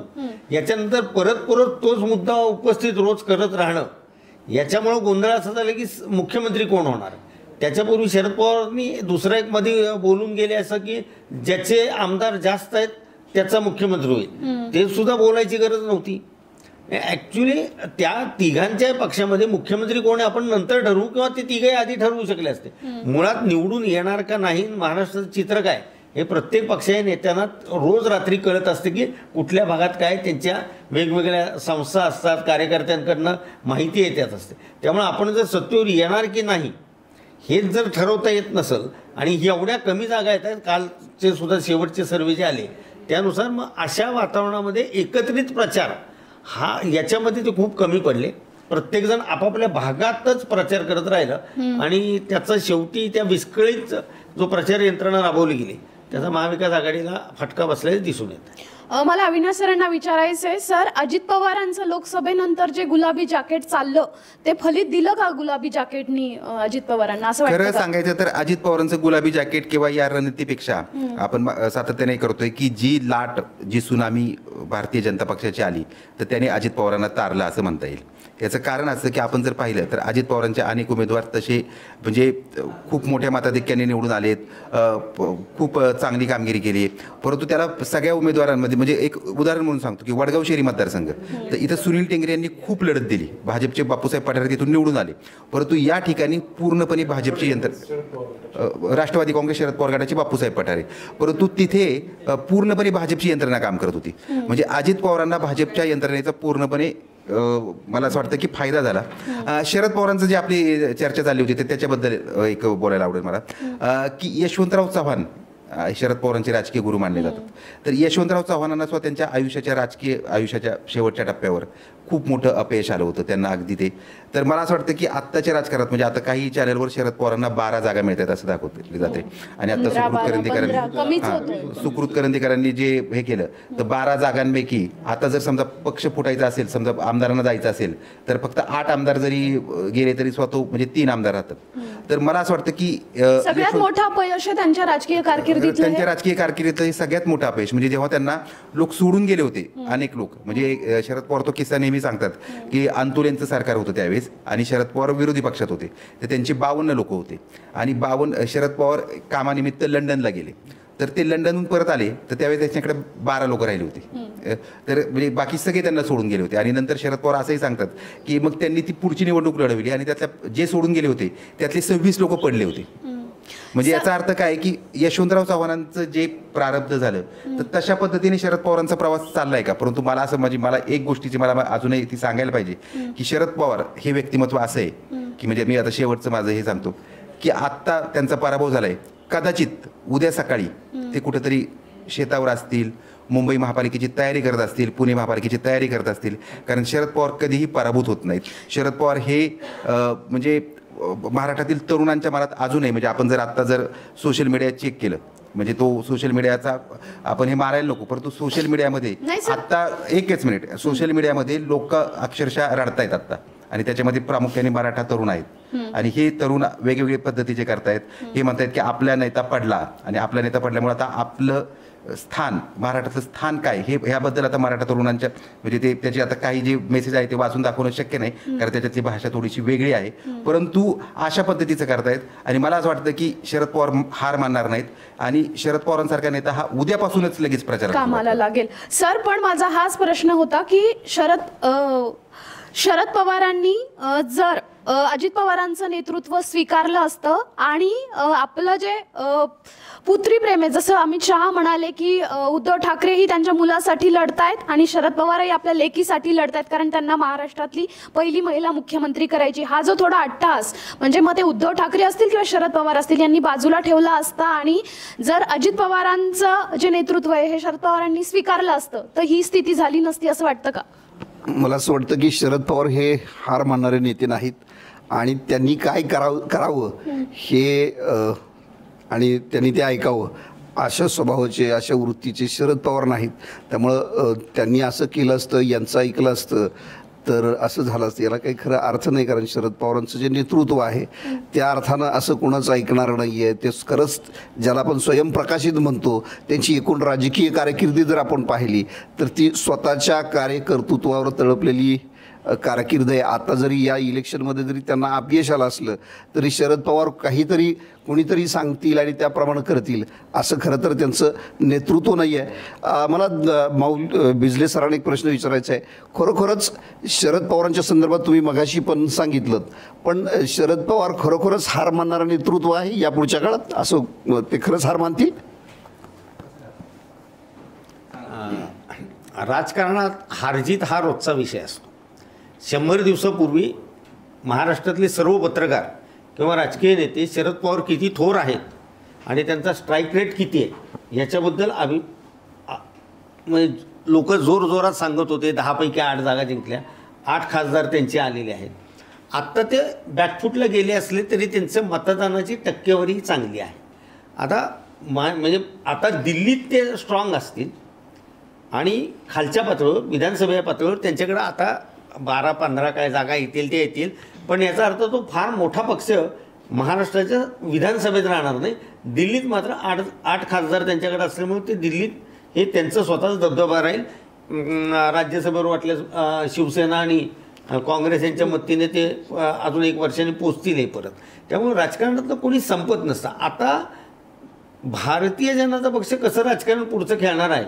S4: याच्यानंतर परत तोच मुद्दा उपस्थित रोज करत राहणं, याच्यामुळं गोंधळ असं झालं की मुख्यमंत्री कोण होणार. त्याच्यापूर्वी शरद पवारांनी दुसऱ्या एक मध्ये बोलून गेले असं की ज्याचे आमदार जास्त आहेत त्याचा मुख्यमंत्री होईल, ते सुद्धा बोलायची गरज नव्हती. ॲक्च्युली त्या तिघांच्या पक्षामध्ये मुख्यमंत्री कोण आहे आपण नंतर ठरवू किंवा ते तिघे आधी ठरवू शकले असते. मुळात निवडून येणार का नाही महाराष्ट्राचं चित्र काय हे प्रत्येक पक्षाच्या नेत्यांना रोज रात्री कळत असते की कुठल्या भागात काय त्यांच्या वेगवेगळ्या संस्था असतात, कार्यकर्त्यांकडनं माहिती येत असते. त्यामुळे आपण जर सत्तेवर येणार की नाही हेच जर ठरवता येत नसेल आणि एवढ्या कमी जागा येत आहेत, कालचे सुद्धा शेवटचे सर्वे जे आले त्यानुसार, मग अशा वातावरणामध्ये एकत्रित प्रचार हा याच्यामध्ये ते खूप कमी पडले. प्रत्येकजण आपापल्या भागातच प्रचार करत राहिलं आणि त्याचा शेवटी त्या विस्कळीत जो प्रचार यंत्रणा राबवली गेली त्याचा महाविकास आघाडीला फटका बसल्याचे दिसून येतं.
S1: मला अविनाश सरांना विचारायचं आहे, सर अजित पवारांचं लोकसभेनंतर जे गुलाबी जॅकेट चाललं ते फलित दिलं का गुलाबी जॅकेटनी अजित पवारांना, असं वाटतं?
S5: खरं सांगायचं तर अजित पवारांचं गुलाबी जॅकेट किंवा या रणनीतीपेक्षा आपण सातत्याने करतोय की जी लाट जी सुनामी भारतीय जनता पक्षाची आली तर त्याने अजित पवारांना तारलं असं म्हणता येईल. याचं कारण असं की आपण जर पाहिलं तर अजित पवारांचे अनेक उमेदवार तसे म्हणजे खूप मोठ्या मताधिक्याने निवडून आलेत, खूप चांगली कामगिरी केली, परंतु त्याला सगळ्या उमेदवारांमध्ये म्हणजे एक उदाहरण म्हणून सांगतो की वडगाव शहरी मतदारसंघ तर इथं सुनील टेंगरे यांनी खूप लढत दिली, भाजपचे बापूसाहेब पठारे तिथून निवडून आले, परंतु या ठिकाणी पूर्णपणे भाजपची राष्ट्रवादी काँग्रेस शरद पवार गटाचे बापूसाहेब पठारे, परंतु तिथे पूर्णपणे भाजपची यंत्रणा काम करत होती. म्हणजे अजित पवारांना भाजपच्या यंत्रणेचा पूर्णपणे मला असं वाटतं की फायदा झाला. शरद पवारांचं जे आपली चर्चा चालली होती त्याच्याबद्दल एक बोलायला आवडेल मला की यशवंतराव चव्हाण शरद पवारांचे राजकीय गुरु मानले जातात. तर यशवंतराव चव्हाणांना सुद्धा त्यांच्या राजकीय आयुष्याच्या शेवटच्या टप्प्यावर खूप मोठं अपयश आलं होतं त्यांना अगदी ते. तर मला असं वाटतं की आत्ताच्या राजकारणात म्हणजे आता काही चॅनलवर शरद पवारांना 12 जागा मिळतात असं दाखवले जाते आणि आता सुकृत करंदीकरांनी जे हे केलं तर 12 जागांपैकी आता जर समजा पक्ष फुटायचा असेल, समजा आमदारांना जायचं असेल तर फक्त 8 आमदार जरी गेले तरी स्वतः म्हणजे 3 आमदार राहतात. तर मला असं वाटतं की
S1: सगळ्यात मोठं अपयश आहे त्यांच्या राजकीय
S5: कारकिर्दीत हे सगळ्यात मोठं अपयश. म्हणजे जेव्हा त्यांना लोक सोडून गेले होते अनेक लोक, म्हणजे शरद पवार तो किस्सा नेहमी सांगतात की अंतुलेंचं सरकार होतं त्यावेळेस आणि शरद पवार विरोधी पक्षात होते तर त्यांचे 52 लोक होते आणि 52 शरद पवार कामानिमित्त लंडनला गेले तर ते लंडनहून परत आले तर त्यावेळेस त्याच्याकडे 12 लोक राहिले होते. तर म्हणजे बाकी सगळे त्यांना सोडून गेले होते आणि नंतर शरद पवार असंही सांगतात की मग त्यांनी ती पुढची निवडणूक लढवली आणि त्यातल्या जे सोडून गेले होते त्यातले 26 लोक पडले होते. म्हणजे याचा अर्थ काय की यशवंतराव चव्हाणांचं जे प्रारब्ध झालं तर तशा पद्धतीने शरद पवारांचा प्रवास चाललाय का. परंतु मला असं म्हणजे मला एक गोष्टीची मला अजूनही ती सांगायला पाहिजे की शरद पवार हे व्यक्तिमत्व असं आहे की म्हणजे मी आता शेवटचं माझं हे सांगतो की आत्ता त्यांचा पराभव झालाय, कदाचित उद्या सकाळी ते कुठेतरी शेतावर असतील, मुंबई महापालिकेची तयारी करत असतील, पुणे महापालिकेची तयारी करत असतील, कारण शरद पवार कधीही पराभूत होत नाहीत. शरद पवार हे म्हणजे महाराष्ट्रातील तरुणांच्या मनात अजूनही म्हणजे आपण जर आत्ता जर सोशल मीडिया चेक केलं म्हणजे तो सोशल मीडियाचा आपण हे मारायला नको, परंतु सोशल मीडियामध्ये आत्ता एकच मिनिट सोशल मीडियामध्ये लोक अक्षरशः रडतायत आत्ता आणि त्याच्यामध्ये प्रामुख्याने मराठा तरुण आहेत. आणि हे तरुण वेगवेगळे पद्धतीचे करतायत. हे म्हणतायत की आपला नेता पडला आणि आपला नेता पडल्यामुळे आता आपलं स्थान, महाराष्ट्राचं स्थान काय, हे ह्याबद्दल आता मराठा तरुणांच्या म्हणजे ते त्याचे आता काही जे मेसेज आहे ते वाचून दाखवणं शक्य नाही, कारण त्याच्यातली भाषा थोडीशी वेगळी आहे. परंतु अशा पद्धतीचं करतायत आणि मला असं वाटतं की शरद पवार हार मानणार नाहीत आणि शरद पवारांसारखा नेता हा उद्यापासूनच लगेच प्रचार
S1: कामाला लागेल. सर, पण माझा हाच प्रश्न होता की शरद पवारांनी जर अजित पवारांचं नेतृत्व स्वीकारलं असतं आणि आपलं जे पुत्री प्रेम आहे, जसं अमित शहा म्हणाले की उद्धव ठाकरेही त्यांच्या मुलासाठी लढतायत आणि शरद पवारही आपल्या लेकीसाठी लढतायत, कारण त्यांना महाराष्ट्रातली पहिली महिला मुख्यमंत्री करायची. हा जो थोडा अट्टहास, म्हणजे मग ते उद्धव ठाकरे असतील किंवा शरद पवार असतील, यांनी बाजूला ठेवला असता आणि जर अजित पवारांचं जे नेतृत्व आहे हे शरद पवारांनी स्वीकारलं असतं तर ही स्थिती झाली नसती असं वाटतं का?
S3: मला असं वाटतं की शरद पवार हे हार मानणारे नेते नाहीत आणि त्यांनी काय करावं हे आणि त्यांनी ते ऐकावं अशा स्वभावाचे, अशा वृत्तीचे शरद पवार नाहीत. त्यामुळं त्यांनी असं केलं असतं, यांचं ऐकलं असतं तर असं झालं असतं. याला काही खरं अर्थ नाही, कारण शरद पवारांचं जे नेतृत्व आहे त्या अर्थानं असं कोणाचं ऐकणार नाही आहे. ते खरंच ज्याला आपण स्वयंप्रकाशित म्हणतो, त्यांची एकूण राजकीय कारकिर्दी जर आपण पाहिली तर ती स्वतःच्या कार्यकर्तृत्वावर तळपलेली कारकीर्द आहे. आता जरी या इलेक्शनमध्ये जरी त्यांना अपयश आलं असलं तरी शरद पवार काहीतरी कोणीतरी सांगतील आणि त्याप्रमाणे करतील असं खरं तर त्यांचं नेतृत्व नाही आहे. मला बिजले सरांनी एक प्रश्न विचारायचा आहे. खरोखरच शरद पवारांच्या संदर्भात तुम्ही मगाशी पण सांगितलं, पण शरद पवार खरोखरच हार मानणारं नेतृत्व आहे या पुढच्या काळात, असं ते खरंच हार मानतील?
S4: राजकारणात हारजीत हा रोजचा विषय असतो. 100 दिवसापूर्वी महाराष्ट्रातले सर्व पत्रकार किंवा राजकीय नेते शरद पवार किती थोर आहेत आणि त्यांचा स्ट्राईक रेट किती आहे याच्याबद्दल म्हणजे लोक जोरजोरात सांगत होते. 10 पैकी 8 जागा जिंकल्या, 8 खासदार त्यांचे आलेले आहेत. आत्ता ते बॅकफुटला गेले असले तरी त्यांचं मतदानाची टक्केवारी चांगली आहे. आता म्हणजे आता दिल्लीत ते स्ट्रॉंग असतील आणि खालच्या पातळीवर विधानसभेच्या पातळीवर त्यांच्याकडे आता 12-15 काय जागा येतील ते येतील, पण याचा अर्थ तो फार मोठा पक्ष महाराष्ट्राच्या विधानसभेत राहणार नाही. दिल्लीत मात्र 8 खासदार त्यांच्याकडे असल्यामुळे ते दिल्लीत हे त्यांचं स्वतःच दबदबा राहील. राज्यसभेवर वाटल्यास शिवसेना आणि काँग्रेस यांच्या मतीने ते अजून 1 वर्षांनी पोचतील परत. त्यामुळे राजकारणातलं कोणी संपत नसतं. आता भारतीय जनता पक्ष कसं राजकारण पुढचं खेळणार आहे,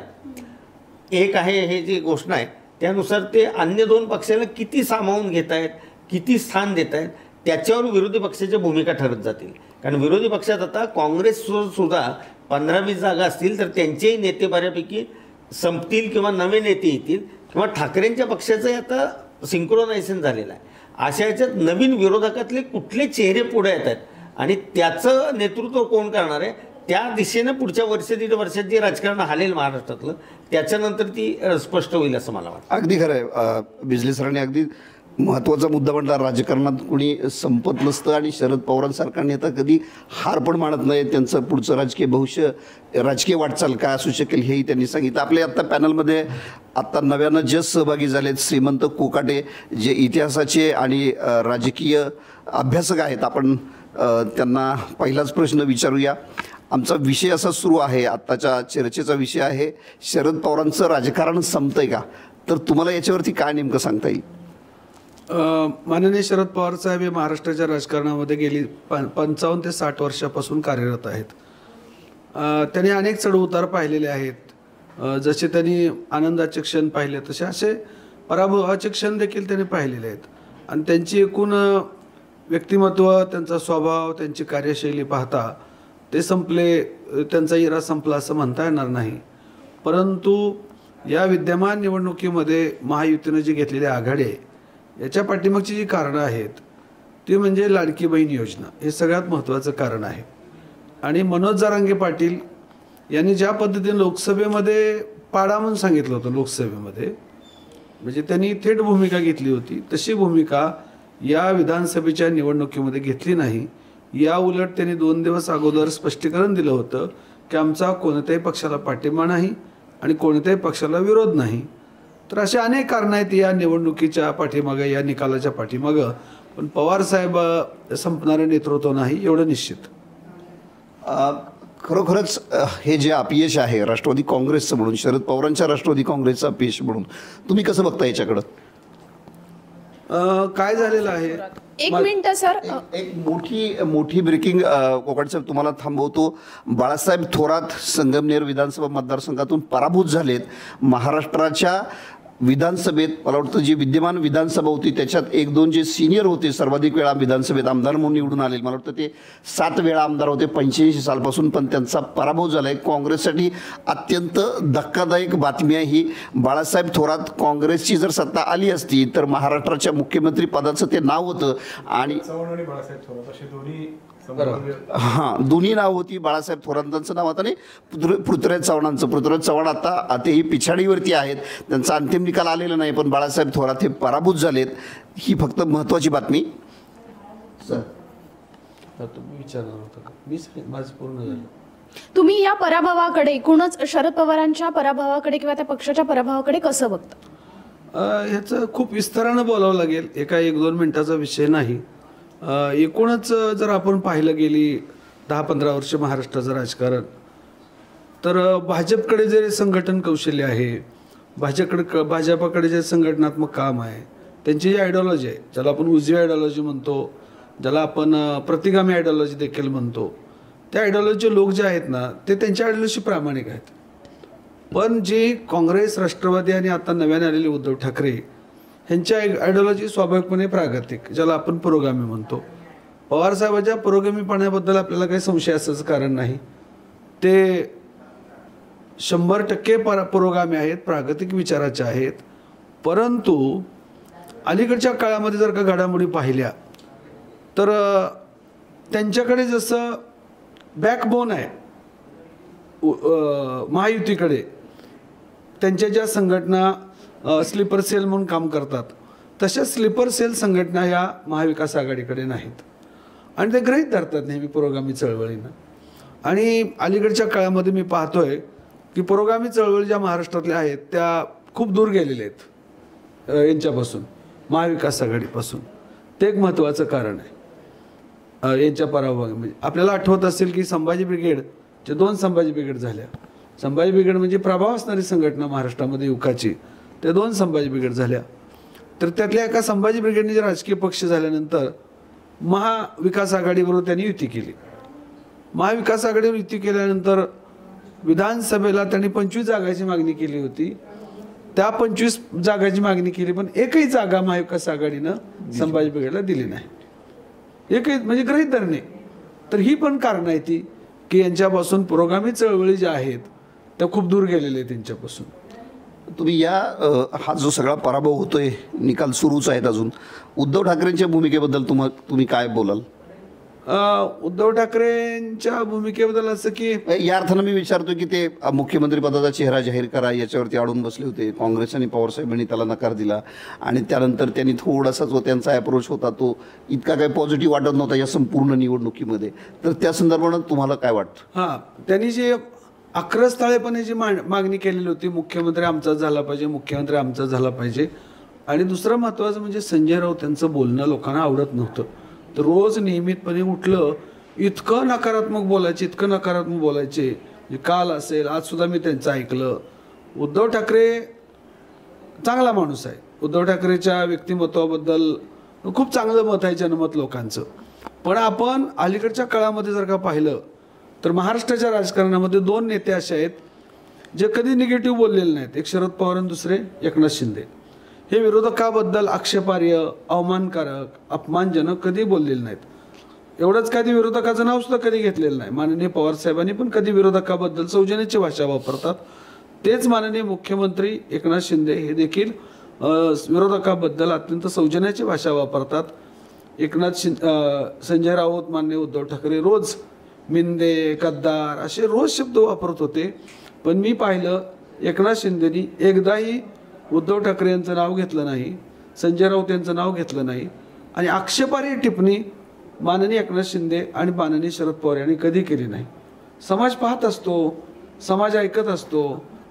S4: एक आहे हे जी घोषणा आहे त्यानुसार ते अन्य 2 पक्षाला किती सामावून घेत आहेत, किती स्थान देत आहेत त्याच्यावर विरोधी पक्षाच्या भूमिका ठरत जातील. कारण विरोधी पक्षात आता काँग्रेससुद्धा 15-20 जागा असतील तर त्यांचेही नेते बऱ्यापैकी संपतील किंवा नवे नेते येतील किंवा ठाकरेंच्या पक्षाचंही आता सिंक्रोनायझेशन झालेलं आहे. अशा याच्यात नवीन विरोधकातले कुठले चेहरे पुढे येत आहेत आणि त्याचं नेतृत्व कोण करणार आहे, त्या दिशेनं पुढच्या 1-1.5 वर्षात जे राजकारण हालेल महाराष्ट्रातलं त्याच्यानंतर ती स्पष्ट होईल असं मला वाटतं.
S3: अगदी खरं आहे. बिजले सरांनी अगदी महत्त्वाचा मुद्दा म्हटला. राजकारणात कोणी संपत नसतं आणि शरद पवारांसारखा नेता कधी हार पण मानत नाही. त्यांचं पुढचं राजकीय भविष्य, राजकीय वाटचाल काय असू शकेल हेही त्यांनी सांगितलं. आपल्या आत्ता पॅनलमध्ये आत्ता नव्यानं जस्ट सहभागी झालेत श्रीमंत कोकाटे, जे इतिहासाचे आणि राजकीय अभ्यासक आहेत. आपण त्यांना पहिलाच प्रश्न विचारूया. आमचा विषय असा सुरू आहे, आत्ताच्या चर्चेचा विषय आहे शरद पवारांचं राजकारण संपतंय का, तर तुम्हाला याच्यावरती काय नेमकं सांगता येईल?
S2: माननीय शरद पवार साहेब हे महाराष्ट्राच्या राजकारणामध्ये गेली 55 ते 60 वर्षापासून कार्यरत आहेत. त्यांनी अनेक चढउतार पाहिलेले आहेत. जसे त्यांनी आनंदाचे क्षण पाहिले तसे असे पराभवाचे क्षण देखील त्यांनी पाहिलेले आहेत. आणि त्यांची एकूण व्यक्तिमत्व, त्यांचा स्वभाव, त्यांची कार्यशैली पाहता ते संपले, त्यांचा इरा संपला असं म्हणता येणार नाही. परंतु या विद्यमान निवडणुकीमध्ये महायुतीनं जी घेतलेली आघाडी आहे याच्या पाठीमागची जी कारणं आहेत ती म्हणजे लाडकी बहीण योजना हे सगळ्यात महत्त्वाचं कारण आहे. आणि मनोज जरांगे पाटील यांनी ज्या पद्धतीने लोकसभेमध्ये पाडा म्हणून सांगितलं होतं, लोकसभेमध्ये म्हणजे त्यांनी थेट भूमिका घेतली होती, तशी भूमिका या विधानसभेच्या निवडणुकीमध्ये घेतली नाही. या उलट त्यांनी 2 दिवस अगोदर स्पष्टीकरण दिलं होतं की आमचा कोणत्याही पक्षाला पाठिंबा नाही आणि कोणत्याही पक्षाला विरोध नाही.
S6: तर असे अनेक कारणं आहेत या निवडणुकीच्या पाठीमागं, या निकालाच्या पाठीमागं. पण पवारसाहेब संपणारं नेतृत्व नाही एवढं निश्चित.
S3: खरोखरच हे जे अपयश आहे राष्ट्रवादी काँग्रेसचं म्हणून, शरद पवारांच्या राष्ट्रवादी काँग्रेसचं अपयश म्हणून तुम्ही कसं बघता याच्याकडं?
S6: काय झालेलं आहे,
S1: एक मिनिट सर.
S3: एक मोठी ब्रेकिंग कोकणसाहेब तुम्हाला थांबवतो. बाळासाहेब थोरात संगमनेर विधानसभा मतदारसंघातून पराभूत झालेत. महाराष्ट्राच्या विधानसभेत मला वाटतं जी विद्यमान विधानसभा होती त्याच्यात 1-2 जे सिनियर होते, सर्वाधिक वेळा विधानसभेत आमदार म्हणून निवडून आले, मला वाटतं ते 7 वेळा आमदार होते 85 सालपासून, पण त्यांचा पराभव झाला आहे. काँग्रेससाठी अत्यंत धक्कादायक बातमी आहे ही. बाळासाहेब थोरात, काँग्रेसची जर सत्ता आली असती तर महाराष्ट्राच्या मुख्यमंत्री पदाचं ते नाव होतं. आणि दोन्ही नाव होती, बाळासाहेब थोरातांचं नाव आता नाही पृथ्वीराज चव्हाणांचं. पृथ्वीराज चव्हाण आता तेही पिछाडीवरती आहेत, त्यांचा अंतिम निकाल आलेला नाही, पण बाळासाहेब थोरात हे पराभूत झालेत. ही फक्त महत्त्वाची बातमी.
S1: तुम्ही या पराभवाकडे, एकूणच शरद पवारांच्या पराभवाकडे किंवा त्या पक्षाच्या पराभवाकडे कसं बघता?
S6: ह्याचं खूप विस्तारानं बोलावं लागेल, एका 1-2 मिनिटाचा विषय नाही. एकूणच जर आपण पाहिलं गेली 10-15 वर्ष महाराष्ट्राचं राजकारण, तर भाजपकडे जे संघटन कौशल्य आहे, भाजपाकडे जे संघटनात्मक काम आहे, त्यांची जी आयडिओलॉजी आहे, ज्याला आपण उजवी आयडिओलॉजी म्हणतो, ज्याला आपण प्रतिगामी आयडिओलॉजी देखील म्हणतो, त्या आयडिओलॉजीचे लोक जे आहेत ना ते त्यांच्या आयडिओलॉजी प्रामाणिक आहेत. पण जे काँग्रेस, राष्ट्रवादी आणि आता नव्याने आलेले उद्धव ठाकरे ह्यांच्या आयडिओलॉजी स्वाभाविकपणे प्रागतिक, ज्याला आपण पुरोगामी म्हणतो. पवारसाहेबांच्या पुरोगामीपणाबद्दल आपल्याला काही संशय असायचं कारण नाही. ते 100% पुरोगामी आहेत, प्रागतिक विचाराचे आहेत. परंतु अलीकडच्या काळामध्ये जर का घडामोडी पाहिल्या तर त्यांच्याकडे जसं बॅकबोन आहे महायुतीकडे, त्यांच्या ज्या संघटना स्लीपर सेल म्हणून काम करतात तशा स्लीपर सेल संघटना ह्या महाविकास आघाडीकडे नाहीत आणि ते गृहीत धरतात नेहमी पुरोगामी चळवळीनं. आणि अलीकडच्या काळामध्ये मी पाहतोय की पुरोगामी चळवळी ज्या महाराष्ट्रातल्या आहेत त्या खूप दूर गेलेल्या आहेत यांच्यापासून, महाविकास आघाडीपासून. ते एक महत्त्वाचं कारण आहे यांच्या पराभवामध्ये. म्हणजे आपल्याला आठवत असेल की संभाजी ब्रिगेडच्या 2 संभाजी ब्रिगेड झाल्या. संभाजी ब्रिगेड म्हणजे प्रभाव असणारी संघटना महाराष्ट्रामध्ये युवकाची, त्या 2 संभाजी ब्रिगेड झाल्या. तर त्यातल्या एका संभाजी ब्रिगेडने जे राजकीय पक्ष झाल्यानंतर महाविकास आघाडीबरोबर त्यांनी युती केली. महाविकास आघाडीवर युती केल्यानंतर विधानसभेला त्यांनी 25 जागाची मागणी केली होती. त्या 25 जागाची मागणी केली, पण एकही जागा महाविकास आघाडीनं संभाजी ब्रिगेडला दिली नाही, एकही, म्हणजे गृहीत धरणे. तर ही पण कारण आहे ती की यांच्यापासून पुरोगामी चळवळी ज्या आहेत त्या खूप दूर गेलेल्या आहेत त्यांच्यापासून.
S3: तुम्ही हा जो सगळा पराभव होतोय, निकाल सुरूच आहेत अजून, उद्धव ठाकरेंच्या भूमिकेबद्दल तुम्ही काय बोलाल?
S6: उद्धव ठाकरेंच्या भूमिकेबद्दल असं की
S3: या अर्थानं मी विचारतो की ते मुख्यमंत्री पदाचा चेहरा जाहीर करा याच्यावरती अडून बसले होते. काँग्रेस आणि पवारसाहेबांनी त्याला नकार दिला आणि त्यानंतर त्यांनी थोडासा जो त्यांचा अप्रोच होता तो इतका काही पॉझिटिव्ह वाटत नव्हता या संपूर्ण निवडणुकीमध्ये. तर त्या संदर्भानं तुम्हाला काय वाटतं?
S6: हां, त्यांनी जे आक्रस्ताळेपणे जी मागणी केलेली होती, मुख्यमंत्री आमचाच झाला पाहिजे, मुख्यमंत्री आमचाच झाला पाहिजे. आणि दुसरं महत्त्वाचं म्हणजे संजय राऊत त्यांचं बोलणं लोकांना आवडत नव्हतं. तर रोज नियमितपणे उठलं इतकं नकारात्मक बोलायचे. काल असेल, आज सुद्धा मी त्यांचं ऐकलं. उद्धव ठाकरे चांगला माणूस आहे. उद्धव ठाकरेच्या व्यक्तिमत्वाबद्दल खूप चांगलं मत आहे जनमत लोकांचं. पण आपण अलीकडच्या काळामध्ये जर का पाहिलं तर महाराष्ट्राच्या राजकारणामध्ये 2 नेते असे आहेत जे कधी निगेटिव्ह बोललेले नाहीत. एक शरद पवार आणि दुसरे एकनाथ शिंदे. हे विरोधकाबद्दल आक्षेपार्ह, अवमानकारक, अपमानजनक कधी बोललेले नाहीत. एवढंच कधी विरोधकाचं नाव सुद्धा कधी घेतलेलं नाही. माननीय पवारसाहेबांनी पण कधी विरोधकाबद्दल सौजन्याची भाषा वापरतात. तेच माननीय मुख्यमंत्री एकनाथ शिंदे हे देखील विरोधकाबद्दल अत्यंत सौजन्याची भाषा वापरतात. संजय राऊत, माननीय उद्धव ठाकरे रोज मिंदे, गद्दार असे रोज शब्द वापरत होते. पण मी पाहिलं एकनाथ शिंदेनी एकदाही उद्धव ठाकरे यांचं नाव घेतलं नाही, संजय राऊत यांचं नाव घेतलं नाही. आणि आक्षेपार्ह टिप्पणी माननीय एकनाथ शिंदे आणि माननीय शरद पवार यांनी कधी केली नाही. समाज पाहत असतो, समाज ऐकत असतो,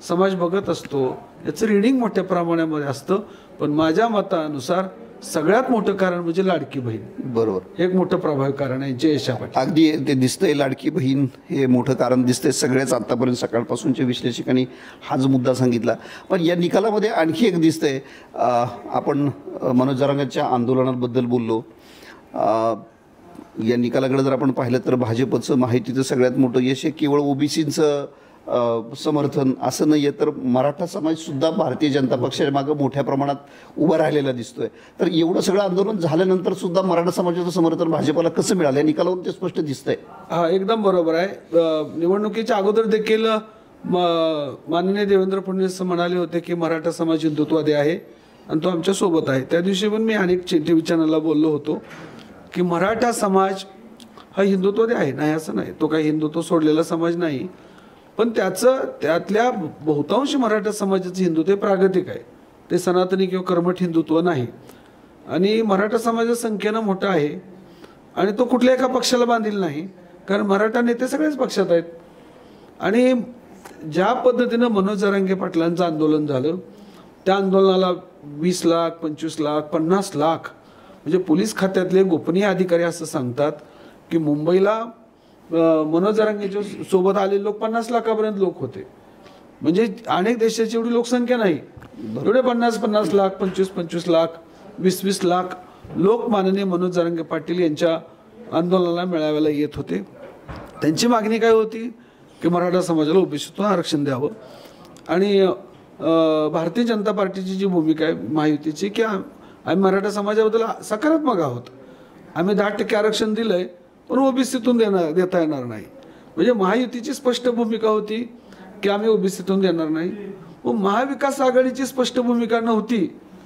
S6: समाज बघत असतो. याचं रिडिंग मोठ्या प्रमाणामध्ये असतं. पण माझ्या मतानुसार सगळ्यात मोठं कारण म्हणजे लाडकी बहीण.
S3: बरोबर,
S6: हे एक मोठं प्रभावी कारण आहे यांच्या यशापाठी.
S3: अगदी ते दिसतंय, लाडकी बहीण हे मोठं कारण दिसतंय. सगळ्याच आतापर्यंत सकाळपासूनच्या विश्लेषकांनी हाच मुद्दा सांगितला. पण या निकालामध्ये आणखी एक दिसतंय, आपण मनोज जरांगेच्या आंदोलनाबद्दल बोललो. या निकालाकडे जर आपण पाहिलं तर भाजपचं माहितीचं सगळ्यात मोठं यश आहे. केवळ ओबीसीचं समर्थन असं नाही आहे, तर मराठा समाज सुद्धा भारतीय जनता पक्षाच्या मागे मोठ्या प्रमाणात उभा राहिलेला दिसतोय. तर एवढं सगळं आंदोलन झाल्यानंतर सुद्धा मराठा समाजाचं समर्थन भाजपला कसं मिळालं या निकालावरून ते स्पष्ट दिसतंय.
S6: हा, एकदम बरोबर आहे. निवडणुकीच्या अगोदर देखील माननीय देवेंद्र फडणवीस म्हणाले होते की मराठा समाज हिंदुत्ववादी आहे आणि तो आमच्या सोबत आहे. त्या दिवशी पण मी अनेक टीव्ही चॅनलला बोललो होतो की मराठा समाज हा हिंदुत्ववादी आहे. नाही असं नाही, तो काही हिंदुत्व सोडलेला समाज नाही. पण त्यातल्या बहुतांश मराठा समाजाचं हिंदुत्व हे प्रागतिक आहे. ते सनातनी किंवा कर्मठ हिंदुत्व नाही. आणि मराठा समाजाच्या संख्येनं मोठा आहे आणि तो कुठल्या एका पक्षाला बांधील नाही, कारण मराठा नेते सगळ्याच पक्षात आहेत. आणि ज्या पद्धतीनं मनोज जरांगे पाटलांचं आंदोलन झालं, त्या आंदोलनाला 20 लाख, 25 लाख, 50 लाख म्हणजे पोलीस खात्यातले गोपनीय अधिकारी असं सांगतात की मुंबईला मनोज जरांगेच्या सोबत आलेले लोक 50 लाखापर्यंत लोक होते. म्हणजे अनेक देशाची एवढी लोकसंख्या नाही, एवढे 50 लाख, 25 लाख, 20 लाख लोक माननीय मनोज जरांगे पाटील यांच्या आंदोलनाला मेळाव्याला येत होते. त्यांची मागणी काय होती की मराठा समाजाला ओबीसीतून आरक्षण द्यावं. आणि भारतीय जनता पार्टीची जी भूमिका आहे महायुतीची की आम्ही मराठा समाजाबद्दल सकारात्मक आहोत, आम्ही 10% आरक्षण दिलंय पण ओबीसीतून देता येणार नाही. म्हणजे महायुतीची स्पष्ट भूमिका होती की आम्ही ओबीसीतून देणार नाही. व महाविकास आघाडीची स्पष्ट भूमिका नव्हती